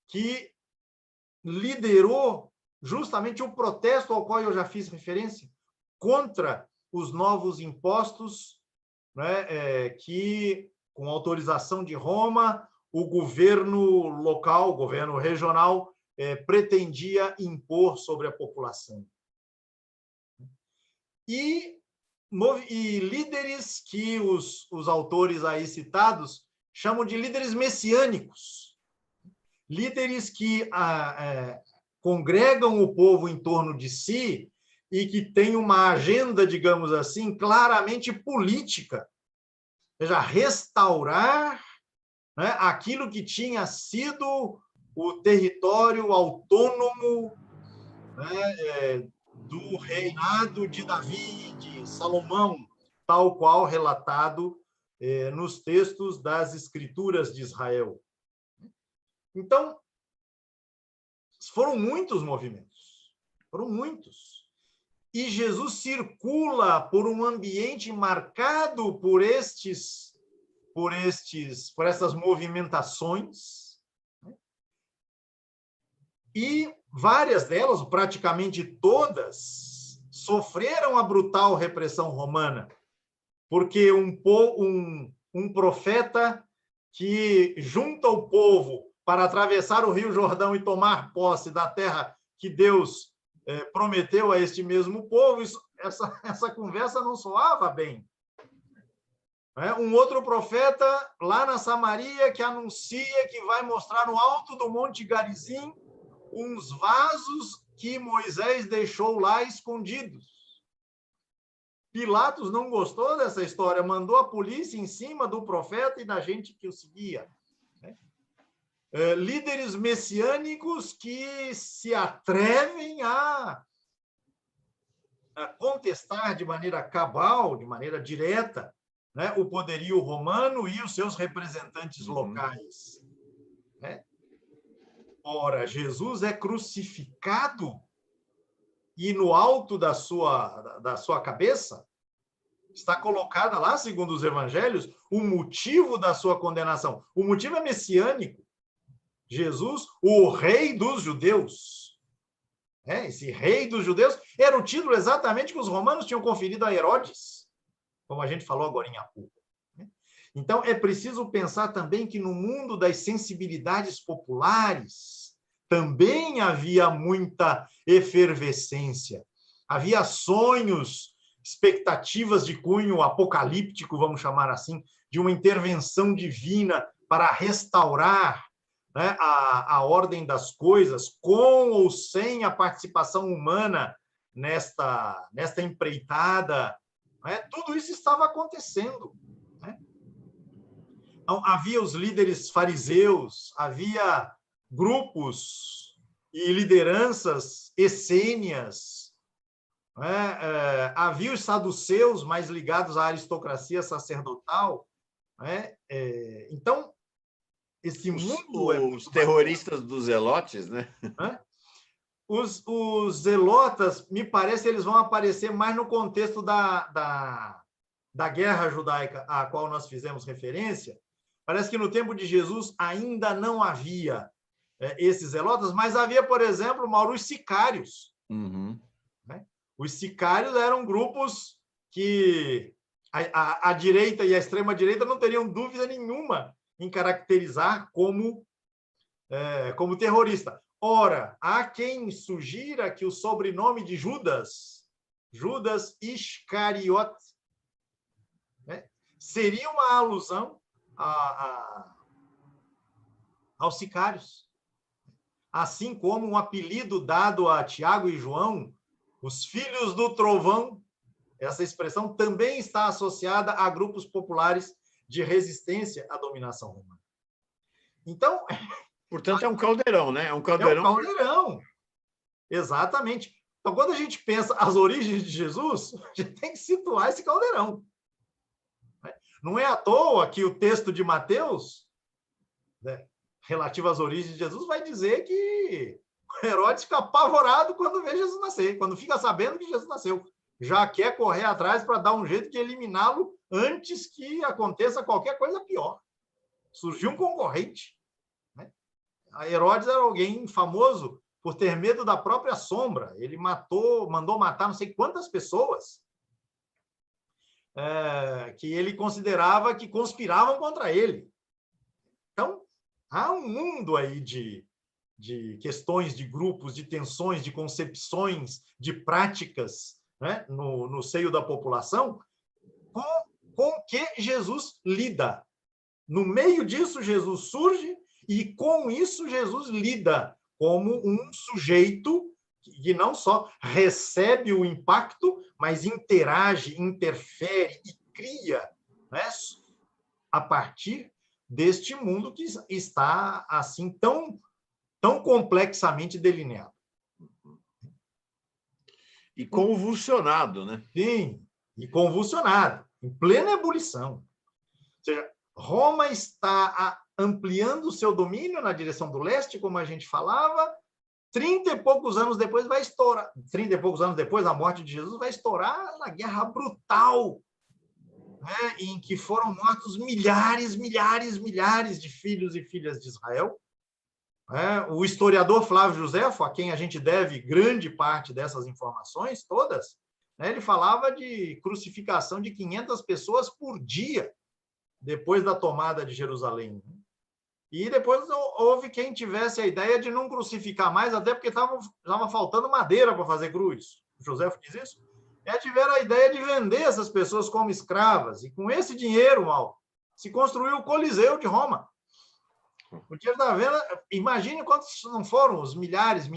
que liderou justamente o protesto ao qual eu já fiz referência, contra os novos impostos, né, que, com autorização de Roma, o governo local, o governo regional, pretendia impor sobre a população. E líderes que os autores aí citados chamam de líderes messiânicos, líderes que congregam o povo em torno de si e que têm uma agenda, digamos assim, claramente política, ou seja, restaurar, né, aquilo que tinha sido o território autônomo, né, do reinado de Davi, de Salomão, tal qual relatado nos textos das Escrituras de Israel. Então, foram muitos movimentos, foram muitos. E Jesus circula por um ambiente marcado por essas movimentações, e várias delas, praticamente todas, sofreram a brutal repressão romana, porque um profeta que junta o povo para atravessar o Rio Jordão e tomar posse da terra que Deus prometeu a este mesmo povo, essa conversa não soava bem. Um outro profeta lá na Samaria que anuncia que vai mostrar no alto do Monte Garizim uns vasos que Moisés deixou lá escondidos. Pilatos não gostou dessa história, mandou a polícia em cima do profeta e da gente que o seguia. Líderes messiânicos que se atrevem a contestar de maneira cabal, de maneira direta, o poderio romano e os seus representantes locais. Ora, Jesus é crucificado e no alto da sua cabeça está colocada lá, segundo os evangelhos, o motivo da sua condenação. O motivo é messiânico. Jesus, o rei dos judeus. Esse rei dos judeus era o título exatamente que os romanos tinham conferido a Herodes, como a gente falou agora há pouco. Então, é preciso pensar também que no mundo das sensibilidades populares também havia muita efervescência. Havia sonhos, expectativas de cunho apocalíptico, vamos chamar assim, de uma intervenção divina para restaurar a ordem das coisas, com ou sem a participação humana nesta empreitada. Tudo isso estava acontecendo. Então, havia os líderes fariseus, havia grupos e lideranças essênias, havia os saduceus mais ligados à aristocracia sacerdotal. Então, esse mundo... Os terroristas dos zelotes, né? Os zelotas, me parece, eles vão aparecer mais no contexto da guerra judaica a qual nós fizemos referência. Parece que no tempo de Jesus ainda não havia esses zelotas, mas havia, por exemplo, Mauro, os sicários. Os sicários eram grupos que a direita e a extrema-direita não teriam dúvida nenhuma em caracterizar como terrorista. Ora, há quem sugira que o sobrenome de Judas Iscariote, seria uma alusão aos sicários. Assim como um apelido dado a Tiago e João, os filhos do trovão, essa expressão também está associada a grupos populares de resistência à dominação romana. Então... Portanto, é um caldeirão, né? É um caldeirão. É um caldeirão. Exatamente. Então, quando a gente pensa as origens de Jesus, a gente tem que situar esse caldeirão. Não é à toa que o texto de Mateus, relativo às origens de Jesus, vai dizer que Herodes fica apavorado quando vê Jesus nascer, quando fica sabendo que Jesus nasceu. Já quer correr atrás para dar um jeito de eliminá-lo antes que aconteça qualquer coisa pior. Surgiu um concorrente. Herodes era alguém famoso por ter medo da própria sombra. Ele mandou matar não sei quantas pessoas que ele considerava que conspiravam contra ele. Então, há um mundo aí de questões, de grupos, de tensões, de concepções, de práticas, no seio da população, com que Jesus lida. No meio disso, Jesus surge e, com isso, Jesus lida como um sujeito que não só recebe o impacto, mas interage, interfere e cria, a partir deste mundo que está assim tão complexamente delineado. E convulsionado, né? Sim, e convulsionado, em plena ebulição. seja, Roma está ampliando o seu domínio na direção do leste, como a gente falava. 30 e poucos anos depois vai estourar. 30 e poucos anos depois da morte de Jesus, vai estourar uma guerra brutal, né, em que foram mortos milhares de filhos e filhas de Israel. O historiador Flávio Josefo, a quem a gente deve grande parte dessas informações todas, né, ele falava de crucificação de 500 pessoas por dia depois da tomada de Jerusalém. E depois houve quem tivesse a ideia de não crucificar mais, até porque estava faltando madeira para fazer cruz. O Josefo diz isso. Tiveram a ideia de vender essas pessoas como escravas. E com esse dinheiro, Mauro, se construiu o Coliseu de Roma. O dinheiro da venda, imagine quantos não foram os milhares,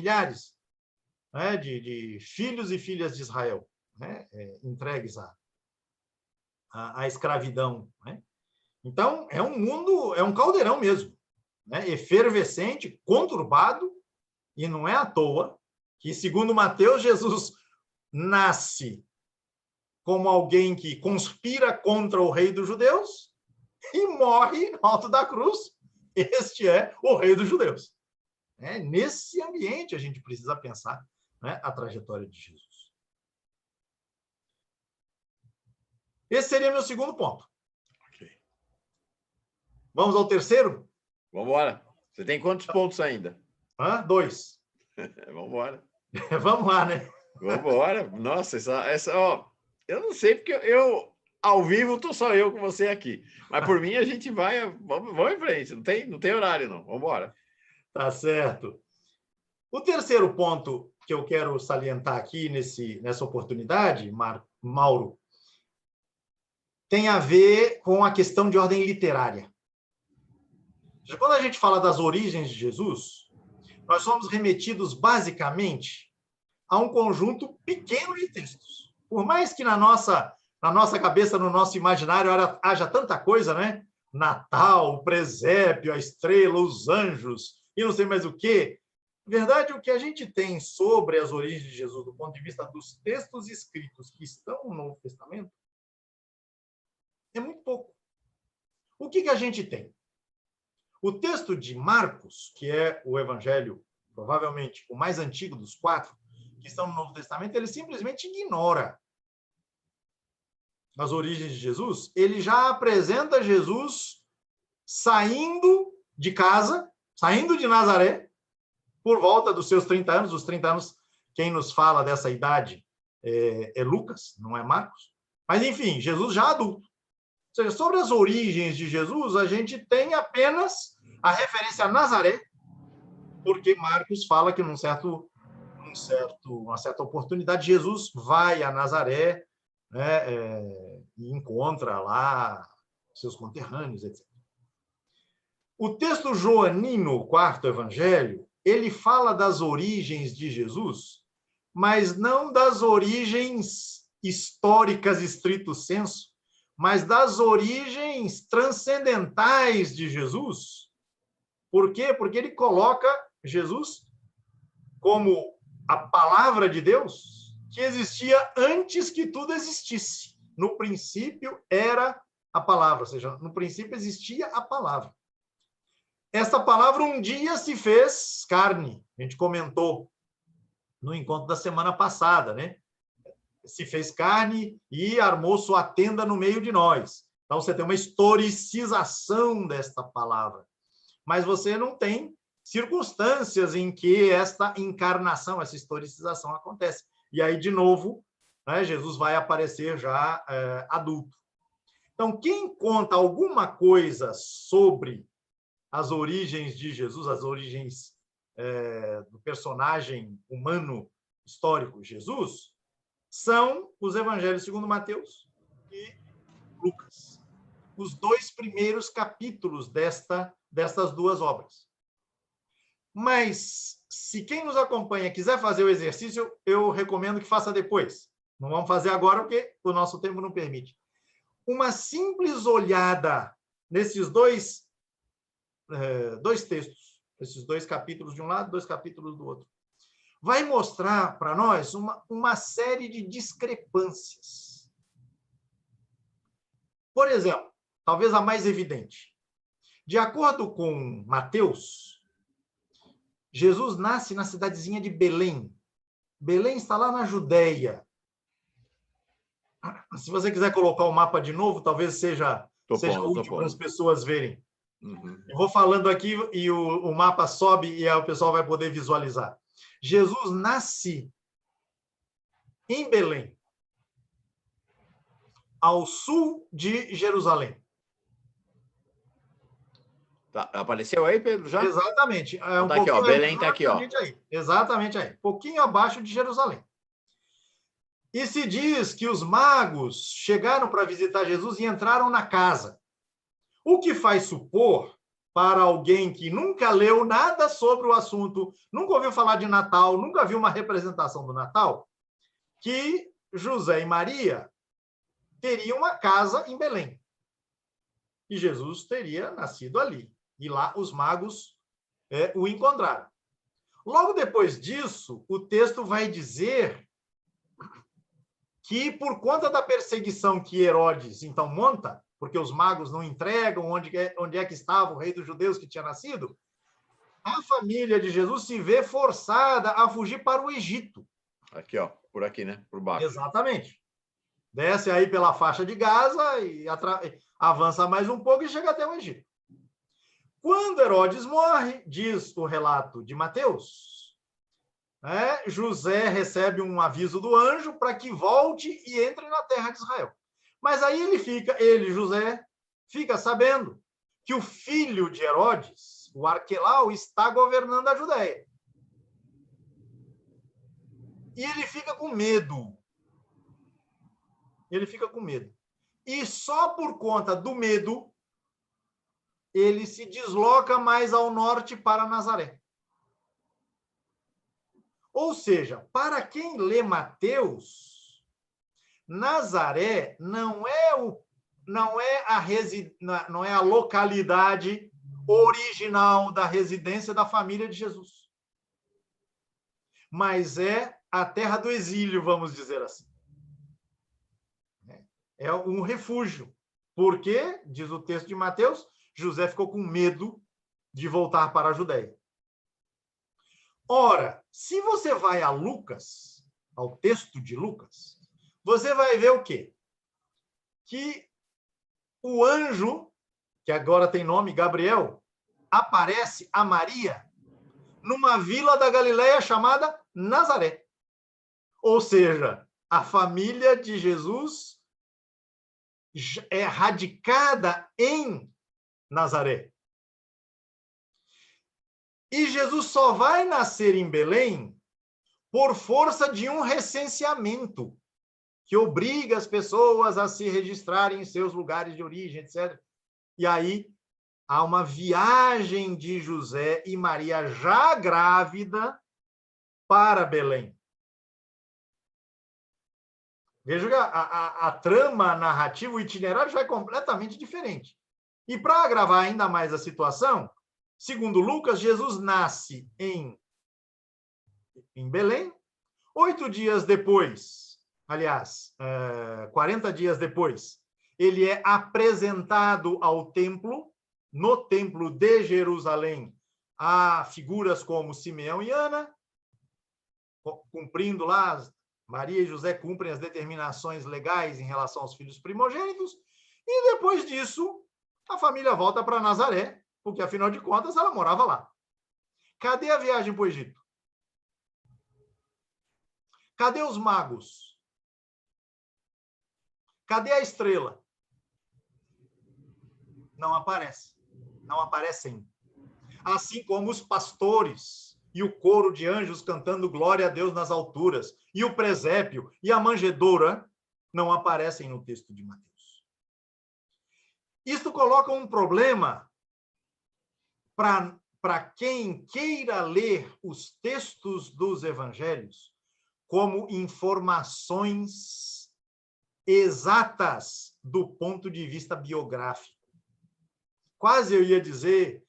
né, de filhos e filhas de Israel, né, entregues à escravidão. Né? Então, é um mundo, é um caldeirão mesmo, né, efervescente, conturbado, e não é à toa que, segundo Mateus, Jesus nasce como alguém que conspira contra o rei dos judeus e morre no alto da cruz. Este é o rei dos judeus. Nesse ambiente a gente precisa pensar, né, a trajetória de Jesus. Esse seria meu segundo ponto. Okay. Vamos ao terceiro? Vamos embora. Você tem quantos pontos ainda? 2. Vamos embora. Vamos lá, né? Vamos embora. Nossa, ó, eu não sei, porque ao vivo estou só eu com você aqui. Mas por mim a gente vai, vamos em frente. Não tem horário, não. Vamos embora. Tá certo. O terceiro ponto que eu quero salientar aqui nessa oportunidade, Mauro, tem a ver com a questão de ordem literária. Quando a gente fala das origens de Jesus, nós somos remetidos basicamente a um conjunto pequeno de textos. Por mais que na nossa cabeça, no nosso imaginário, haja tanta coisa, né? Natal, o presépio, a estrela, os anjos, e não sei mais o quê. Na verdade, o que a gente tem sobre as origens de Jesus, do ponto de vista dos textos escritos que estão no Novo Testamento, é muito pouco. O que a gente tem? O texto de Marcos, que é o evangelho, provavelmente o mais antigo dos 4 que estão no Novo Testamento, ele simplesmente ignora as origens de Jesus. Ele já apresenta Jesus saindo de casa, saindo de Nazaré, por volta dos seus 30 anos. Os 30 anos, quem nos fala dessa idade é Lucas, não é Marcos. Mas, enfim, Jesus já adulto. Ou seja, sobre as origens de Jesus, a gente tem apenas a referência a Nazaré, porque Marcos fala que numa certa oportunidade, Jesus vai a Nazaré, né, e encontra lá seus conterrâneos, etc. O texto joanino, o 4º evangelho, ele fala das origens de Jesus, mas não das origens históricas estrito sensu, mas das origens transcendentais de Jesus. Por quê? Porque ele coloca Jesus como a palavra de Deus que existia antes que tudo existisse. No princípio era a palavra, ou seja, no princípio existia a palavra. Esta palavra um dia se fez carne. A gente comentou no encontro da semana passada, né? Se fez carne e armou sua tenda no meio de nós. Então, você tem uma historicização desta palavra. Mas você não tem circunstâncias em que esta encarnação, essa historicização acontece. E aí, de novo, né, Jesus vai aparecer já adulto. Então, quem conta alguma coisa sobre as origens de Jesus, as origens do personagem humano histórico Jesus, são os evangelhos segundo Mateus e Lucas. Os 2 primeiros capítulos destas 2 obras. Mas, se quem nos acompanha quiser fazer o exercício, eu recomendo que faça depois. Não vamos fazer agora, porque o nosso tempo não permite. Uma simples olhada nesses 2 textos, esses 2 capítulos de um lado, 2 capítulos do outro, vai mostrar para nós uma série de discrepâncias. Por exemplo, talvez a mais evidente. De acordo com Mateus, Jesus nasce na cidadezinha de Belém. Belém está lá na Judéia. Se você quiser colocar o mapa de novo, talvez seja útil para as pessoas verem. Uhum. Eu vou falando aqui e o mapa sobe e o pessoal vai poder visualizar. Jesus nasce em Belém, ao sul de Jerusalém. Tá, apareceu aí, Pedro, já? Exatamente. É um tá aqui, ó. Belém está aqui, ó. Aí. Exatamente aí. Pouquinho abaixo de Jerusalém. E se diz que os magos chegaram para visitar Jesus e entraram na casa. O que faz supor, para alguém que nunca leu nada sobre o assunto, nunca ouviu falar de Natal, nunca viu uma representação do Natal, que José e Maria teriam uma casa em Belém. E Jesus teria nascido ali. E lá os magos o encontraram. Logo depois disso, o texto vai dizer que, por conta da perseguição que Herodes então monta, porque os magos não entregam onde é que estava o rei dos judeus que tinha nascido, a família de Jesus se vê forçada a fugir para o Egito. Aqui, ó, por aqui, né? Por baixo. Exatamente. Desce aí pela faixa de Gaza e avança mais um pouco e chega até o Egito. Quando Herodes morre, diz o relato de Mateus, José recebe um aviso do anjo para que volte e entre na terra de Israel. Mas aí José, fica sabendo que o filho de Herodes, o Arquelau, está governando a Judéia. E ele fica com medo. E só por conta do medo, ele se desloca mais ao norte para Nazaré. Ou seja, para quem lê Mateus, Nazaré não é a localidade original da residência da família de Jesus, mas é a terra do exílio, vamos dizer assim. É um refúgio, porque, diz o texto de Mateus, José ficou com medo de voltar para a Judéia. Ora, se você vai a Lucas, ao texto de Lucas, você vai ver o quê? Que o anjo, que agora tem nome Gabriel, aparece a Maria numa vila da Galileia chamada Nazaré. Ou seja, a família de Jesus é radicada em Nazaré. E Jesus só vai nascer em Belém por força de um recenseamento que obriga as pessoas a se registrarem em seus lugares de origem, etc. E aí há uma viagem de José e Maria já grávida para Belém. Veja que a trama narrativa, o itinerário já é completamente diferente. E para agravar ainda mais a situação, segundo Lucas, Jesus nasce em Belém. 8 dias depois, aliás, 40 dias depois, ele é apresentado ao templo, no templo de Jerusalém, a figuras como Simeão e Ana, cumprindo lá, Maria e José cumprem as determinações legais em relação aos filhos primogênitos, e depois disso, a família volta para Nazaré, porque, afinal de contas, ela morava lá. Cadê a viagem para o Egito? Cadê os magos? Cadê a estrela? Não aparece. Não aparecem. Assim como os pastores e o coro de anjos cantando glória a Deus nas alturas, e o presépio e a manjedoura não aparecem no texto de Mateus. Isto coloca um problema para quem queira ler os textos dos evangelhos como informações exatas do ponto de vista biográfico. Quase eu ia dizer,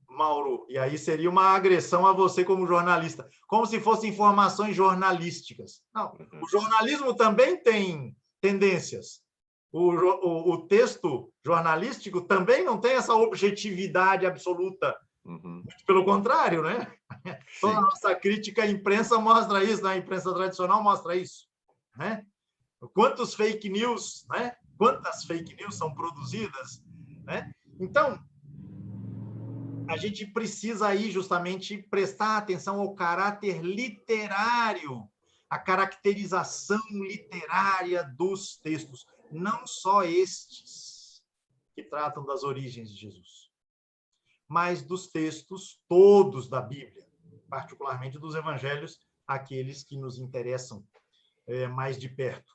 Mauro, e aí seria uma agressão a você como jornalista, como se fossem informações jornalísticas. Não, o jornalismo também tem tendências. O texto jornalístico também não tem essa objetividade absoluta. Muito pelo contrário, né? Toda a nossa crítica à imprensa mostra isso, né? A imprensa tradicional mostra isso, né? Quantas fake news são produzidas, né? Então, a gente precisa aí justamente prestar atenção ao caráter literário, a caracterização literária dos textos, não só estes que tratam das origens de Jesus, mas dos textos todos da Bíblia, particularmente dos evangelhos, aqueles que nos interessam mais de perto.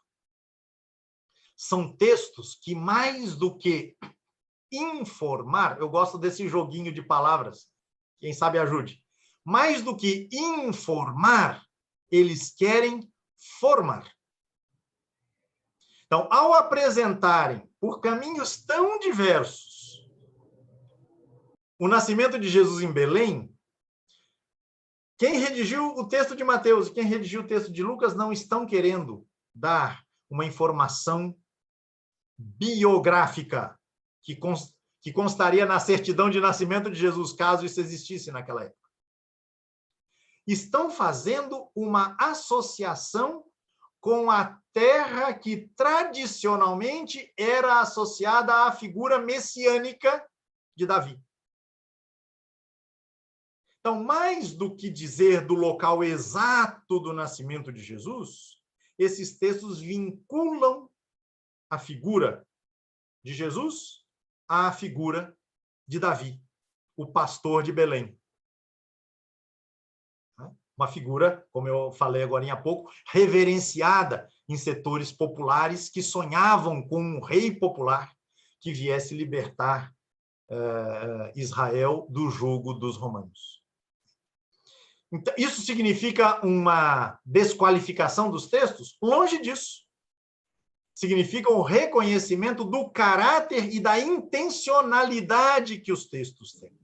São textos que, mais do que informar, eu gosto desse joguinho de palavras, quem sabe ajude, mais do que informar, eles querem formar. Então, ao apresentarem por caminhos tão diversos o nascimento de Jesus em Belém, quem redigiu o texto de Mateus e quem redigiu o texto de Lucas não estão querendo dar uma informação biográfica que constaria na certidão de nascimento de Jesus, caso isso existisse naquela época. Estão fazendo uma associação com a terra que tradicionalmente era associada à figura messiânica de Davi. Então, mais do que dizer do local exato do nascimento de Jesus, esses textos vinculam a figura de Jesus à figura de Davi, o pastor de Belém. Uma figura, como eu falei agora há pouco, reverenciada em setores populares que sonhavam com um rei popular que viesse libertar Israel do jugo dos romanos. Então, isso significa uma desqualificação dos textos? Longe disso. Significa um reconhecimento do caráter e da intencionalidade que os textos têm.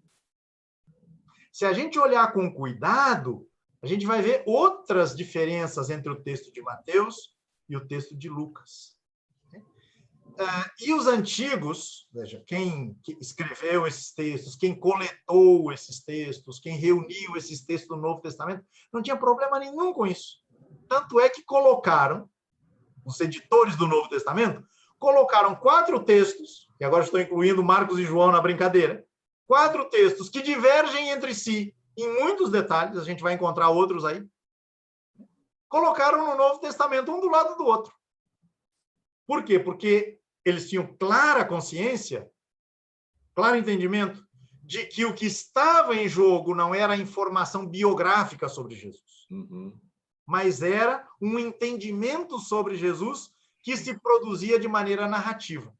Se a gente olhar com cuidado, a gente vai ver outras diferenças entre o texto de Mateus e o texto de Lucas. E os antigos, veja, quem escreveu esses textos, quem coletou esses textos, quem reuniu esses textos do Novo Testamento, não tinha problema nenhum com isso. Tanto é que colocaram, os editores do Novo Testamento, colocaram 4 textos, e agora estou incluindo Marcos e João na brincadeira, 4 textos que divergem entre si em muitos detalhes, a gente vai encontrar outros aí, colocaram no Novo Testamento um do lado do outro. Por quê? Porque eles tinham clara consciência, claro entendimento, de que o que estava em jogo não era a informação biográfica sobre Jesus, mas era um entendimento sobre Jesus que se produzia de maneira narrativa.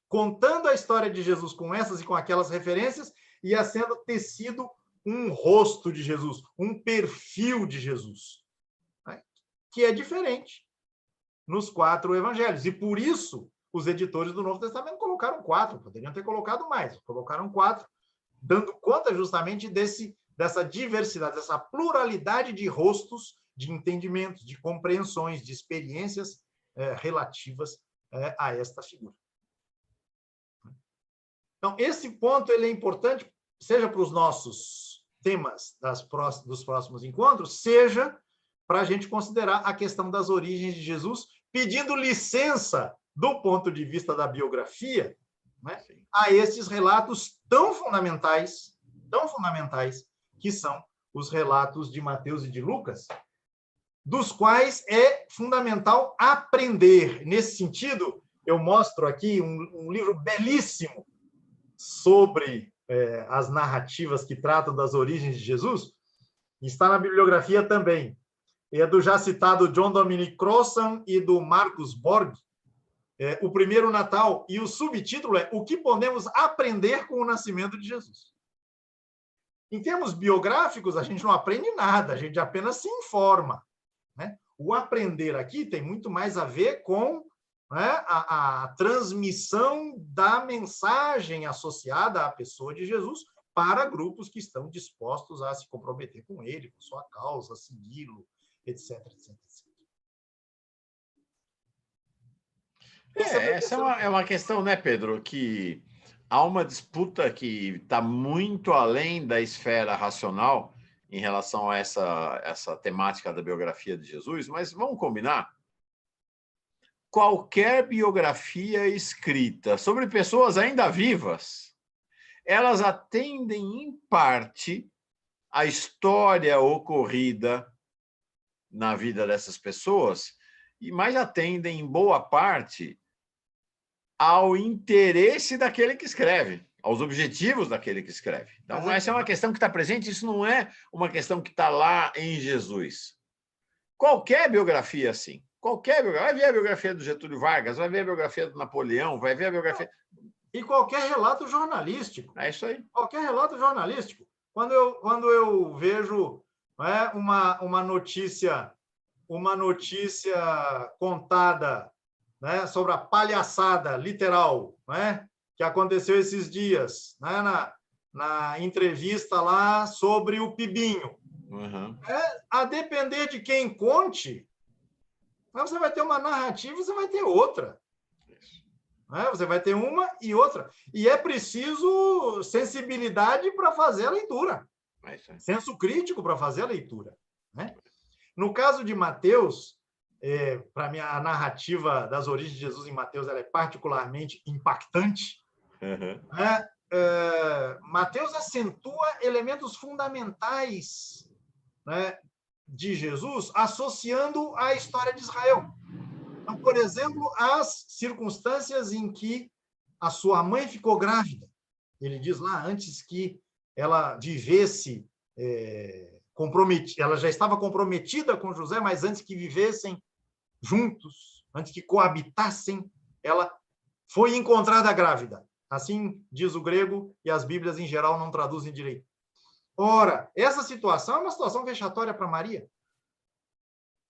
Contando a história de Jesus com essas e com aquelas referências, ia sendo tecido um rosto de Jesus, um perfil de Jesus, né? Que é diferente nos 4 evangelhos. E por isso, os editores do Novo Testamento colocaram 4, poderiam ter colocado mais, colocaram 4, dando conta justamente dessa diversidade, dessa pluralidade de rostos, de entendimentos, de compreensões, de experiências relativas a esta figura. Então, esse ponto ele é importante, seja para os nossos temas dos próximos encontros, seja para a gente considerar a questão das origens de Jesus, pedindo licença, do ponto de vista da biografia, né, a esses relatos tão fundamentais, que são os relatos de Mateus e de Lucas, dos quais é fundamental aprender. Nesse sentido, eu mostro aqui um livro belíssimo sobre as narrativas que tratam das origens de Jesus, está na bibliografia também. É do já citado John Dominic Crossan e do Marcus Borg, O Primeiro Natal, e o subtítulo é O que podemos aprender com o nascimento de Jesus. Em termos biográficos, a gente não aprende nada, a gente apenas se informa, né? O aprender aqui tem muito mais a ver com, né, a transmissão da mensagem associada à pessoa de Jesus para grupos que estão dispostos a se comprometer com ele, com sua causa, segui-lo, etc, etc, etc. Essa é uma questão, né, Pedro, que há uma disputa que está muito além da esfera racional em relação a essa temática da biografia de Jesus, mas vamos combinar? Qualquer biografia escrita sobre pessoas ainda vivas, elas atendem, em parte, a história ocorrida na vida dessas pessoas, e mais atendem, em boa parte, ao interesse daquele que escreve, aos objetivos daquele que escreve. Então, essa é uma questão que está presente, isso não é uma questão que está lá em Jesus. Qualquer biografia, assim, qualquer biografia, vai ver a biografia do Getúlio Vargas, vai ver a biografia do Napoleão, vai ver a biografia... E qualquer relato jornalístico. É isso aí. Qualquer relato jornalístico. Quando eu vejo, né, uma notícia contada, né, sobre a palhaçada literal, né, que aconteceu esses dias, né, na entrevista lá sobre o Pibinho. Uhum. A depender de quem conte, você vai ter uma narrativa, você vai ter outra. Né? Você vai ter uma e outra. E é preciso sensibilidade para fazer a leitura. Senso crítico para fazer a leitura. Né? No caso de Mateus, para mim, a narrativa das origens de Jesus em Mateus ela é particularmente impactante. Uhum. Né? Mateus acentua elementos fundamentais, né, de Jesus, associando a história de Israel. Então, por exemplo, as circunstâncias em que a sua mãe ficou grávida. Ele diz lá, antes que ela vivesse comprometida, ela já estava comprometida com José, mas antes que vivessem juntos, antes que coabitassem, ela foi encontrada grávida. Assim diz o grego, e as Bíblias, em geral, não traduzem direito. Ora, essa situação é uma situação vexatória para Maria,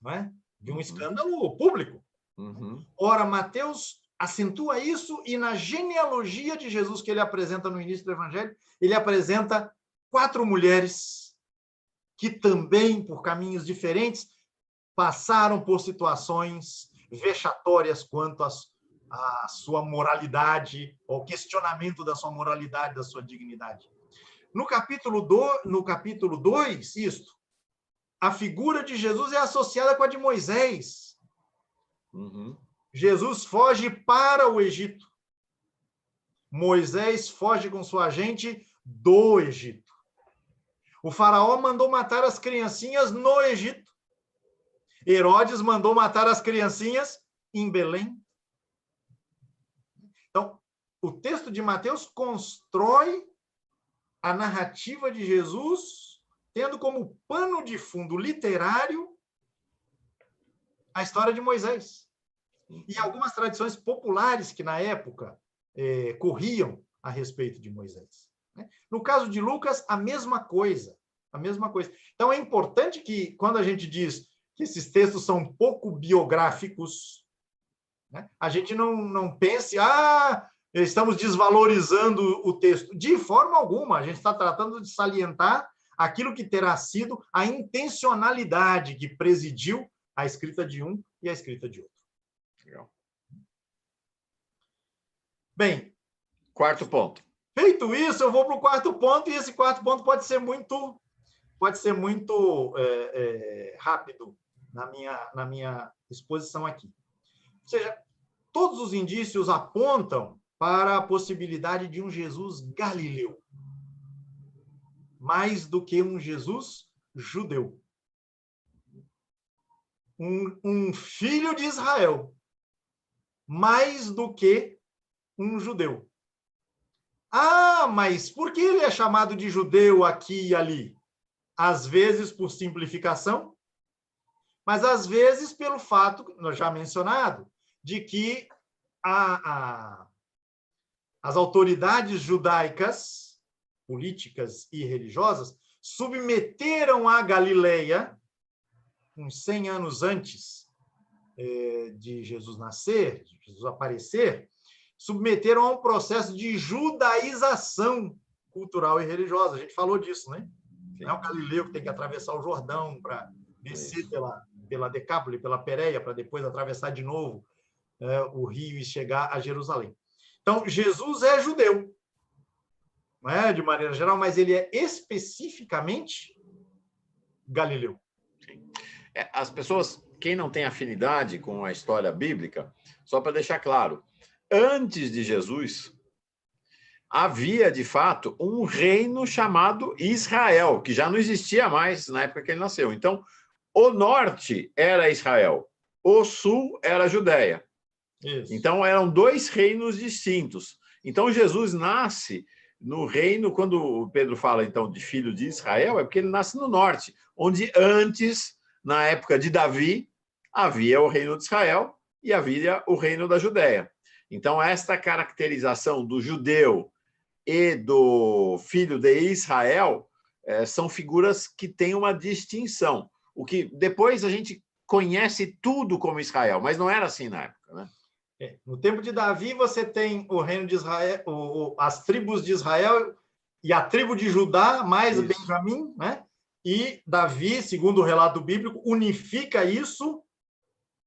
não é? De um escândalo público. Uhum. Ora, Mateus acentua isso e na genealogia de Jesus que ele apresenta no início do Evangelho, ele apresenta 4 mulheres que também, por caminhos diferentes, passaram por situações vexatórias quanto à sua moralidade, ao questionamento da sua moralidade, da sua dignidade. No capítulo 2, a figura de Jesus é associada com a de Moisés. Uhum. Jesus foge para o Egito. Moisés foge com sua gente do Egito. O faraó mandou matar as criancinhas no Egito. Herodes mandou matar as criancinhas em Belém. Então, o texto de Mateus constrói a narrativa de Jesus, tendo como pano de fundo literário a história de Moisés. E algumas tradições populares que, na época, corriam a respeito de Moisés. No caso de Lucas, a mesma coisa. A mesma coisa. Então, é importante que, quando a gente diz que esses textos são pouco biográficos, né, a gente não pense, estamos desvalorizando o texto. De forma alguma, a gente está tratando de salientar aquilo que terá sido a intencionalidade que presidiu a escrita de um e a escrita de outro. Legal. Bem, quarto ponto. Feito isso, eu vou para o quarto ponto, e esse quarto ponto pode ser muito rápido na minha exposição aqui. Ou seja, todos os indícios apontam para a possibilidade de um Jesus galileu, mais do que um Jesus judeu. Um filho de Israel, mais do que um judeu. Mas por que ele é chamado de judeu aqui e ali? Às vezes por simplificação, mas às vezes pelo fato, já mencionado, de que as autoridades judaicas, políticas e religiosas, submeteram a Galileia, uns 100 anos antes de Jesus nascer, de Jesus aparecer, submeteram a um processo de judaização cultural e religiosa. A gente falou disso, né? Não é o galileu que tem que atravessar o Jordão para descer pela Decápole, pela Pérea, para depois atravessar de novo o rio e chegar a Jerusalém. Então, Jesus é judeu, não é, de maneira geral, mas ele é especificamente galileu. As pessoas, quem não tem afinidade com a história bíblica, só para deixar claro, antes de Jesus, havia, de fato, um reino chamado Israel, que já não existia mais na época que ele nasceu. Então, o norte era Israel, o sul era a Judéia. Isso. Então, eram dois reinos distintos. Então, Jesus nasce no reino, quando o Pedro fala, então, de filho de Israel, é porque ele nasce no norte, onde antes, na época de Davi, havia o reino de Israel e havia o reino da Judéia. Então, esta caracterização do judeu e do filho de Israel são figuras que têm uma distinção. O que depois a gente conhece tudo como Israel, mas não era assim na época, né? No tempo de Davi, você tem o reino de Israel, as tribos de Israel e a tribo de Judá, mais isso. Benjamim, né? E Davi, segundo o relato bíblico, unifica isso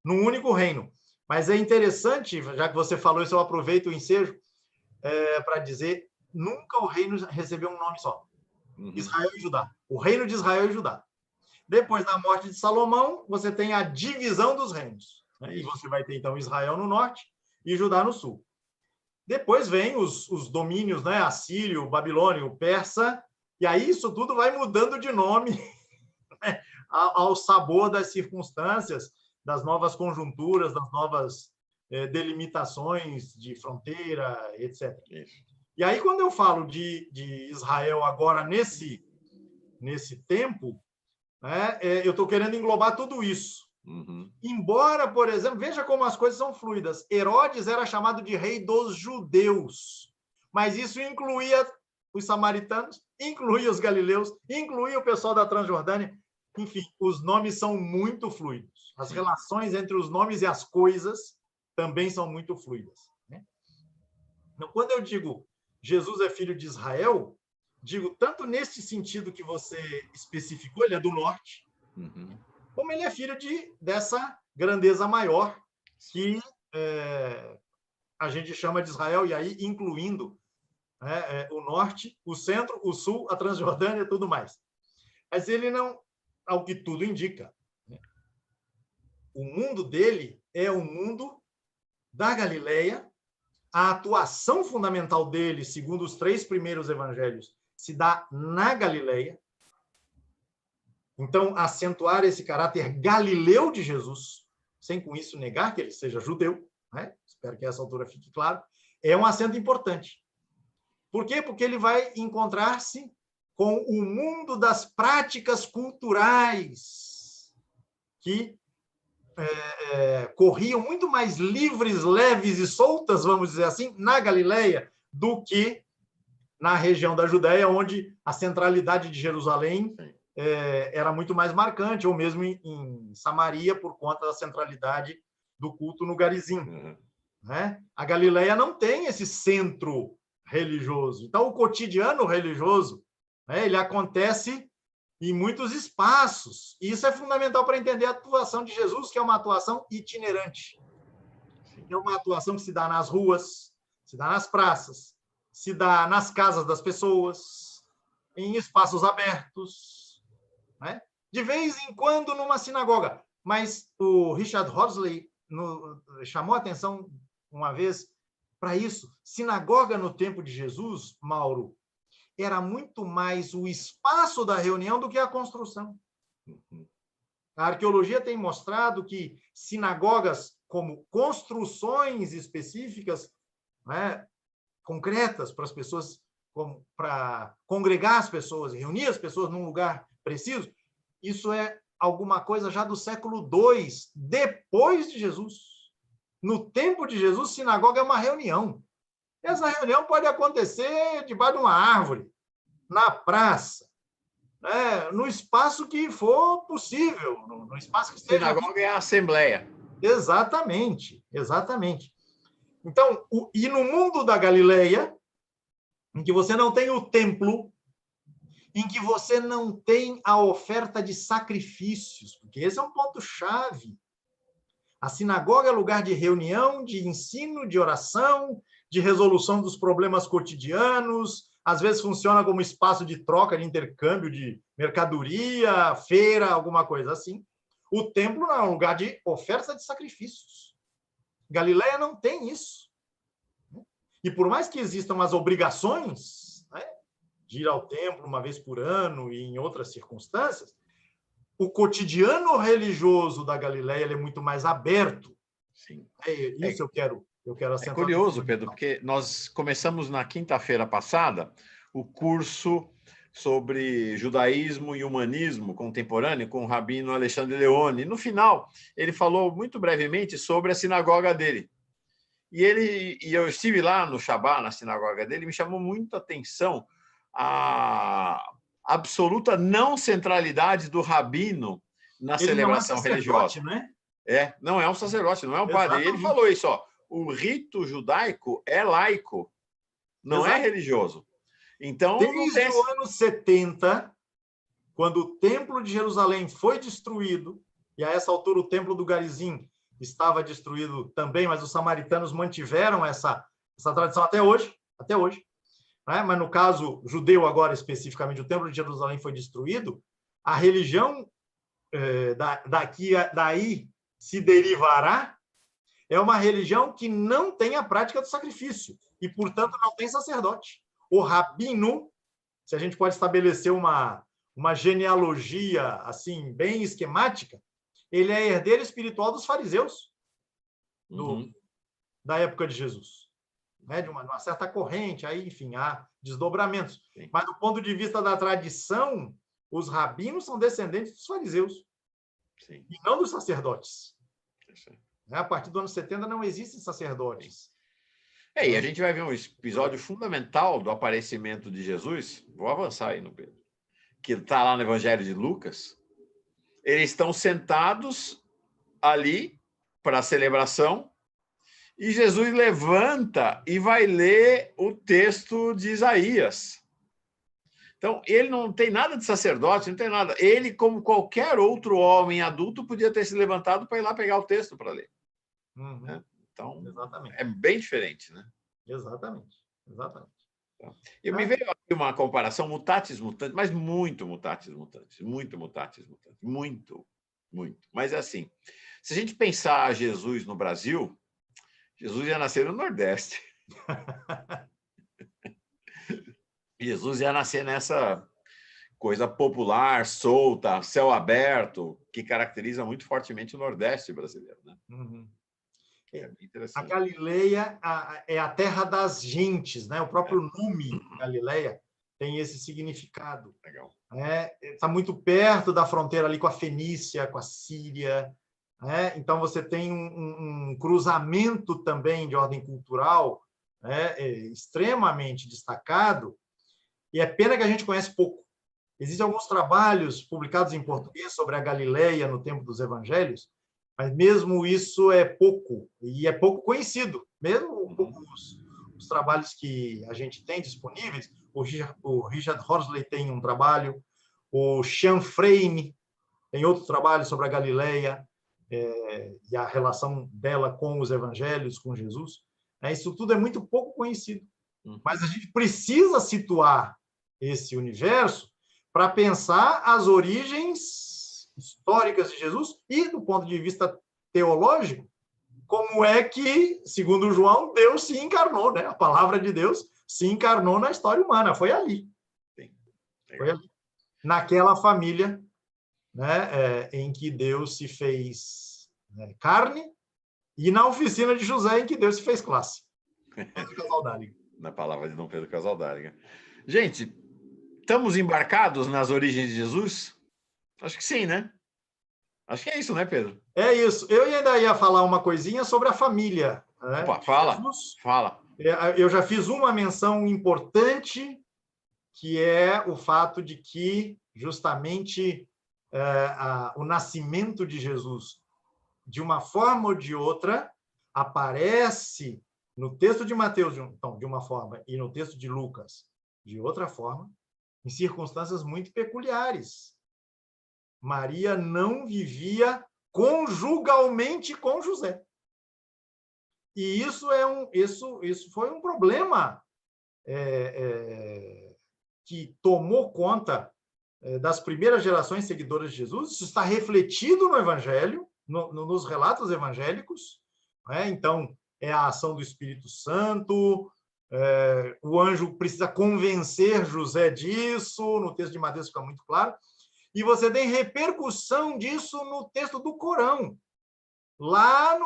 num único reino. Mas é interessante, já que você falou isso, eu aproveito o ensejo para dizer, nunca o reino recebeu um nome só. Israel e Judá. O reino de Israel e Judá. Depois da morte de Salomão, você tem a divisão dos reinos. Né? E você vai ter, então, Israel no norte e Judá no sul. Depois vem os domínios, né? Assírio, babilônio, persa, e aí isso tudo vai mudando de nome né? ao sabor das circunstâncias, das novas conjunturas, das novas delimitações de fronteira, etc. Isso. E aí, quando eu falo de Israel agora, nesse tempo, né, eu estou querendo englobar tudo isso. Uhum. Embora, por exemplo, veja como as coisas são fluidas. Herodes era chamado de rei dos judeus, mas isso incluía os samaritanos, incluía os galileus, incluía o pessoal da Transjordânia. Enfim, os nomes são muito fluidos. As relações entre os nomes e as coisas também são muito fluidas. Né? Então, quando eu digo Jesus é filho de Israel, digo tanto nesse sentido que você especificou, ele é do norte, como ele é filho dessa grandeza maior que a gente chama de Israel, e aí incluindo o norte, o centro, o sul, a Transjordânia e tudo mais. Mas ele não, ao que tudo indica, né? O mundo dele é o mundo da Galileia. A atuação fundamental dele, segundo os 3 primeiros evangelhos, se dá na Galileia. Então, acentuar esse caráter galileu de Jesus, sem com isso negar que ele seja judeu, né? Espero que a essa altura fique claro, é um acento importante. Por quê? Porque ele vai encontrar-se com o mundo das práticas culturais que corriam muito mais livres, leves e soltas, vamos dizer assim, na Galileia, do que na região da Judéia, onde a centralidade de Jerusalém era muito mais marcante, ou mesmo em Samaria, por conta da centralidade do culto no Garizim. Né? A Galileia não tem esse centro religioso. Então, o cotidiano religioso, né, ele acontece em muitos espaços. E isso é fundamental para entender a atuação de Jesus, que é uma atuação itinerante. É uma atuação que se dá nas ruas, se dá nas praças, se dá nas casas das pessoas, em espaços abertos, né? De vez em quando numa sinagoga. Mas o Richard Horsley chamou a atenção uma vez para isso. Sinagoga no tempo de Jesus, Mauro, era muito mais o espaço da reunião do que a construção. A arqueologia tem mostrado que sinagogas, como construções específicas, né, concretas para as pessoas, para congregar as pessoas, reunir as pessoas num lugar preciso, isso é alguma coisa já do século II, depois de Jesus. No tempo de Jesus, sinagoga é uma reunião. Essa reunião pode acontecer debaixo de uma árvore, na praça, né, no espaço que for possível, no espaço que esteja... Sinagoga é a assembleia. Exatamente, exatamente. Então, e no mundo da Galileia, em que você não tem o templo, em que você não tem a oferta de sacrifícios, porque esse é um ponto-chave. A sinagoga é lugar de reunião, de ensino, de oração, de resolução dos problemas cotidianos, às vezes funciona como espaço de troca, de intercâmbio de mercadoria, feira, alguma coisa assim. O templo não é um lugar de oferta de sacrifícios. Galileia não tem isso. E por mais que existam as obrigações, né, de ir ao templo uma vez por ano e em outras circunstâncias, o cotidiano religioso da Galileia ele é muito mais aberto. Sim. Isso eu quero É acentuar. curioso, Pedro, porque nós começamos na quinta-feira passada o curso sobre judaísmo e humanismo contemporâneo com o rabino Alexandre Leone. No final, ele falou muito brevemente sobre a sinagoga dele. E eu estive lá no Shabá, na sinagoga dele, me chamou muito a atenção a absoluta não centralidade do rabino na celebração religiosa. Né? Não é um sacerdote, não é um padre. Exatamente. Ele falou isso, ó. O rito judaico é laico, não é religioso. Então, desde o ano 70, quando o Templo de Jerusalém foi destruído, e a essa altura o Templo do Garizim estava destruído também, mas os samaritanos mantiveram essa tradição até hoje, né? Mas no caso judeu agora especificamente, o Templo de Jerusalém foi destruído, a religião daí se derivará é uma religião que não tem a prática do sacrifício e, portanto, não tem sacerdote. O rabino, se a gente pode estabelecer uma genealogia assim bem esquemática, ele é herdeiro espiritual dos fariseus da época de Jesus, né? De uma certa corrente, aí, enfim, há desdobramentos. Sim. Mas, do ponto de vista da tradição, os rabinos são descendentes dos fariseus. Sim. E não dos sacerdotes. Sim. A partir do ano 70 não existem sacerdotes. E a gente vai ver um episódio fundamental do aparecimento de Jesus. Vou avançar aí no Pedro. Que está lá no Evangelho de Lucas. Eles estão sentados ali para a celebração e Jesus levanta e vai ler o texto de Isaías. Então, ele não tem nada de sacerdote, não tem nada. Ele, como qualquer outro homem adulto, podia ter se levantado para ir lá pegar o texto para ler. Né? Então, exatamente. É bem diferente, né? Exatamente. E me veio aqui uma comparação mutatis mutandis, mas muito mutatis mutandis, muito. Mas assim, se a gente pensar Jesus no Brasil, Jesus ia nascer no Nordeste. Jesus ia nascer nessa coisa popular, solta, céu aberto, que caracteriza muito fortemente o Nordeste brasileiro, né? É interessante. A Galileia é a terra das gentes, né? O próprio nome Galileia tem esse significado. Legal. Está muito perto da fronteira ali com a Fenícia, com a Síria. Então, você tem um cruzamento também de ordem cultural extremamente destacado, e é pena que a gente conhece pouco. Existem alguns trabalhos publicados em português sobre a Galileia no tempo dos evangelhos, mas mesmo isso é pouco, e é pouco conhecido. Mesmo os trabalhos que a gente tem disponíveis, o Richard Horsley tem um trabalho, o Sean Frame tem outro trabalho sobre a Galileia e a relação dela com os evangelhos, com Jesus. Isso tudo é muito pouco conhecido. Mas a gente precisa situar esse universo para pensar as origens históricas de Jesus e, do ponto de vista teológico, como é que, segundo João, Deus se encarnou, né? A palavra de Deus se encarnou na história humana. Foi ali. Foi ali. Naquela família, né, em que Deus se fez carne, e na oficina de José, em que Deus se fez classe. Na palavra de Dom Pedro Casaldáliga. Gente, estamos embarcados nas origens de Jesus? Acho que sim, né? Acho que é isso, né, Pedro? É isso. Eu ainda ia falar uma coisinha sobre a família. Né? Opa, fala. Eu já fiz uma menção importante, que é o fato de que, justamente, o nascimento de Jesus, de uma forma ou de outra, aparece no texto de Mateus, então, de uma forma, e no texto de Lucas, de outra forma, em circunstâncias muito peculiares. Maria não vivia conjugalmente com José. E isso foi um problema que tomou conta das primeiras gerações seguidoras de Jesus. Isso está refletido no Evangelho, nos relatos evangélicos, né? Então, é a ação do Espírito Santo, o anjo precisa convencer José disso, no texto de Mateus fica muito claro, e você tem repercussão disso no texto do Corão, lá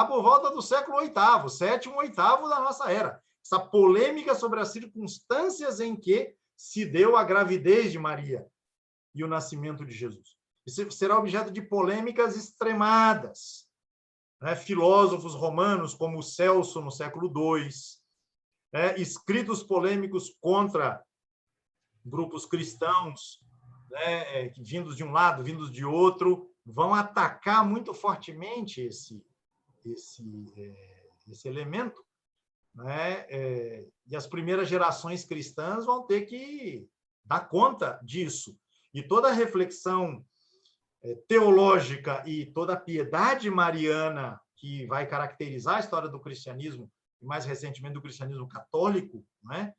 por volta do século VIII, sétimo, oitavo da nossa era. Essa polêmica sobre as circunstâncias em que se deu a gravidez de Maria e o nascimento de Jesus. Isso será objeto de polêmicas extremadas. Né? Filósofos romanos, como Celso, no século II, escritos polêmicos contra grupos cristãos, né, vindos de um lado, vindos de outro, vão atacar muito fortemente esse elemento, né? E as primeiras gerações cristãs vão ter que dar conta disso. E toda a reflexão teológica e toda a piedade mariana que vai caracterizar a história do cristianismo, e mais recentemente do cristianismo católico, né?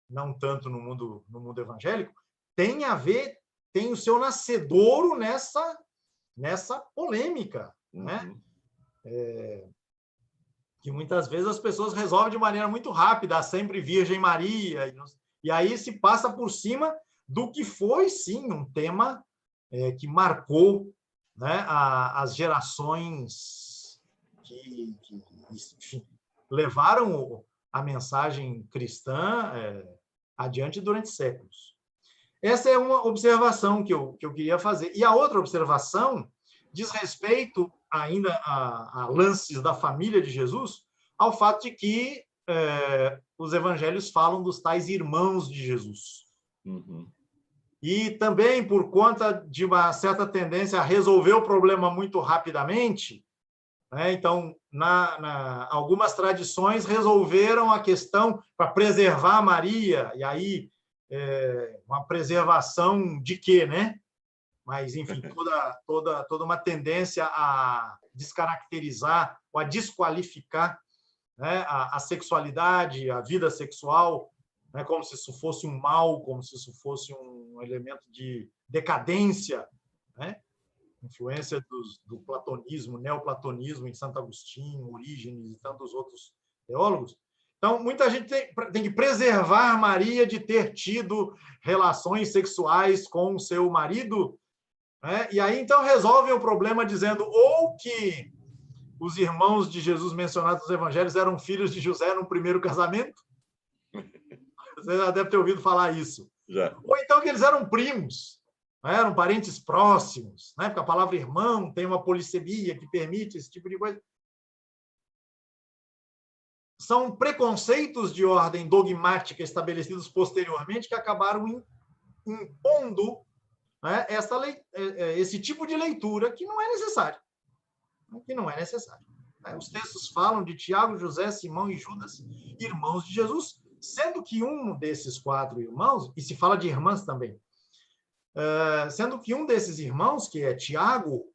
Não tanto no mundo evangélico, tem o seu nascedouro nessa polêmica, né? Que muitas vezes as pessoas resolvem de maneira muito rápida, a sempre Virgem Maria, e aí se passa por cima do que foi, sim, um tema que marcou, né, as gerações que enfim, levaram a mensagem cristã adiante durante séculos. Essa é uma observação que eu queria fazer. E a outra observação diz respeito ainda a lances da família de Jesus, ao fato de que os evangelhos falam dos tais irmãos de Jesus. E também, por conta de uma certa tendência a resolver o problema muito rapidamente, né? Então, algumas tradições resolveram a questão para preservar Maria, e aí uma preservação de quê, né? Mas, enfim, toda uma tendência a descaracterizar ou a desqualificar, né, a sexualidade, a vida sexual, né, como se isso fosse um mal, como se isso fosse um elemento de decadência, né? Influência do platonismo, neoplatonismo em Santo Agostinho, Orígenes e tantos outros teólogos. Então, muita gente tem que preservar Maria de ter tido relações sexuais com o seu marido, né? E aí, então, resolvem o problema dizendo ou que os irmãos de Jesus mencionados nos evangelhos eram filhos de José no primeiro casamento. Você já deve ter ouvido falar isso. Já. Ou então que eles eram primos, né? Eram parentes próximos, né? Porque a palavra irmão tem uma polissemia que permite esse tipo de coisa. São preconceitos de ordem dogmática estabelecidos posteriormente que acabaram impondo, né, esse tipo de leitura que não é necessário. Os textos falam de Tiago, José, Simão e Judas, irmãos de Jesus, sendo que um desses 4 irmãos, e se fala de irmãs também, sendo que um desses irmãos, que é Tiago,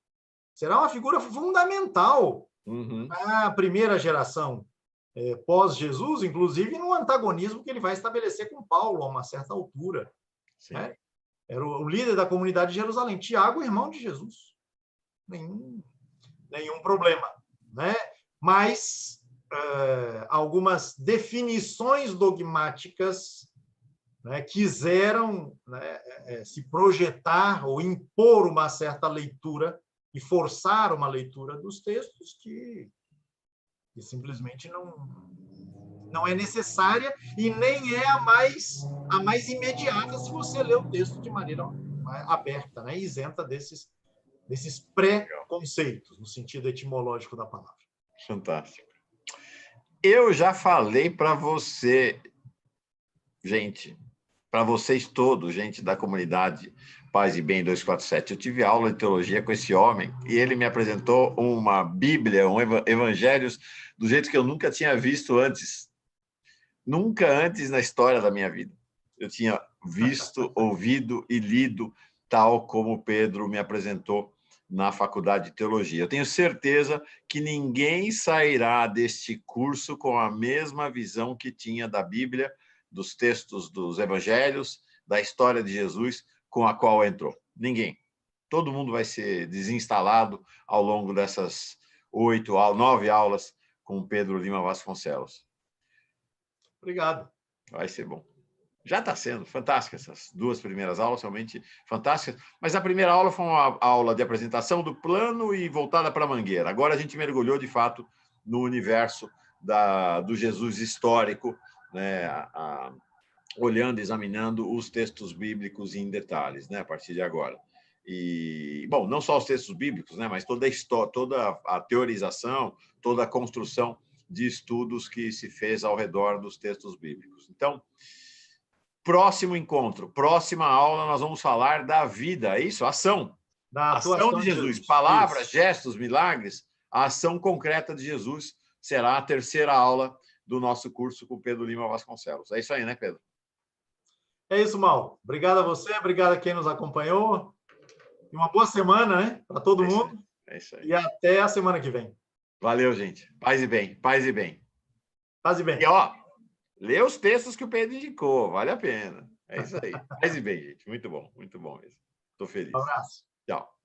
será uma figura fundamental na primeira geração pós-Jesus, inclusive no antagonismo que ele vai estabelecer com Paulo a uma certa altura. Né? Era o líder da comunidade de Jerusalém. Tiago, irmão de Jesus. Nenhum problema. Né? Mas algumas definições dogmáticas, né, quiseram, né, se projetar ou impor uma certa leitura e forçar uma leitura dos textos que simplesmente não é necessária e nem é a mais imediata se você lê o texto de maneira aberta, né, isenta desses pré-conceitos, no sentido etimológico da palavra. Fantástico. Eu já falei para você, gente, para vocês todos, gente da comunidade Paz e Bem 247, eu tive aula de teologia com esse homem e ele me apresentou uma Bíblia, evangelhos, do jeito que eu nunca tinha visto antes. Nunca antes na história da minha vida. Eu tinha visto, ouvido e lido tal como Pedro me apresentou na Faculdade de Teologia. Eu tenho certeza que ninguém sairá deste curso com a mesma visão que tinha da Bíblia, dos textos dos evangelhos, da história de Jesus, com a qual entrou. Ninguém. Todo mundo vai ser desinstalado ao longo dessas 9 aulas com Pedro Lima Vasconcelos. Obrigado. Vai ser bom. Já está sendo fantástica essas 2 primeiras aulas, realmente fantásticas. Mas a primeira aula foi uma aula de apresentação do plano e voltada para a Mangueira. Agora a gente mergulhou, de fato, no universo do Jesus histórico, né? Olhando, examinando os textos bíblicos em detalhes, né? A partir de agora. E, bom, não só os textos bíblicos, né? Mas toda a história, toda a teorização, toda a construção de estudos que se fez ao redor dos textos bíblicos. Então, próximo encontro, próxima aula, nós vamos falar da vida, é isso? Ação. Da ação de Jesus. Palavras, isso. Gestos, milagres, a ação concreta de Jesus será a terceira aula do nosso curso com Pedro Lima Vasconcelos. É isso aí, né, Pedro? É isso, Mal. Obrigado a você, obrigado a quem nos acompanhou. E uma boa semana, né? Para todo mundo. É isso aí. E até a semana que vem. Valeu, gente. Paz e bem. Paz e bem. Paz e bem. E, ó, lê os textos que o Pedro indicou. Vale a pena. É isso aí. Paz e bem, gente. Muito bom mesmo. Estou feliz. Um abraço. Tchau.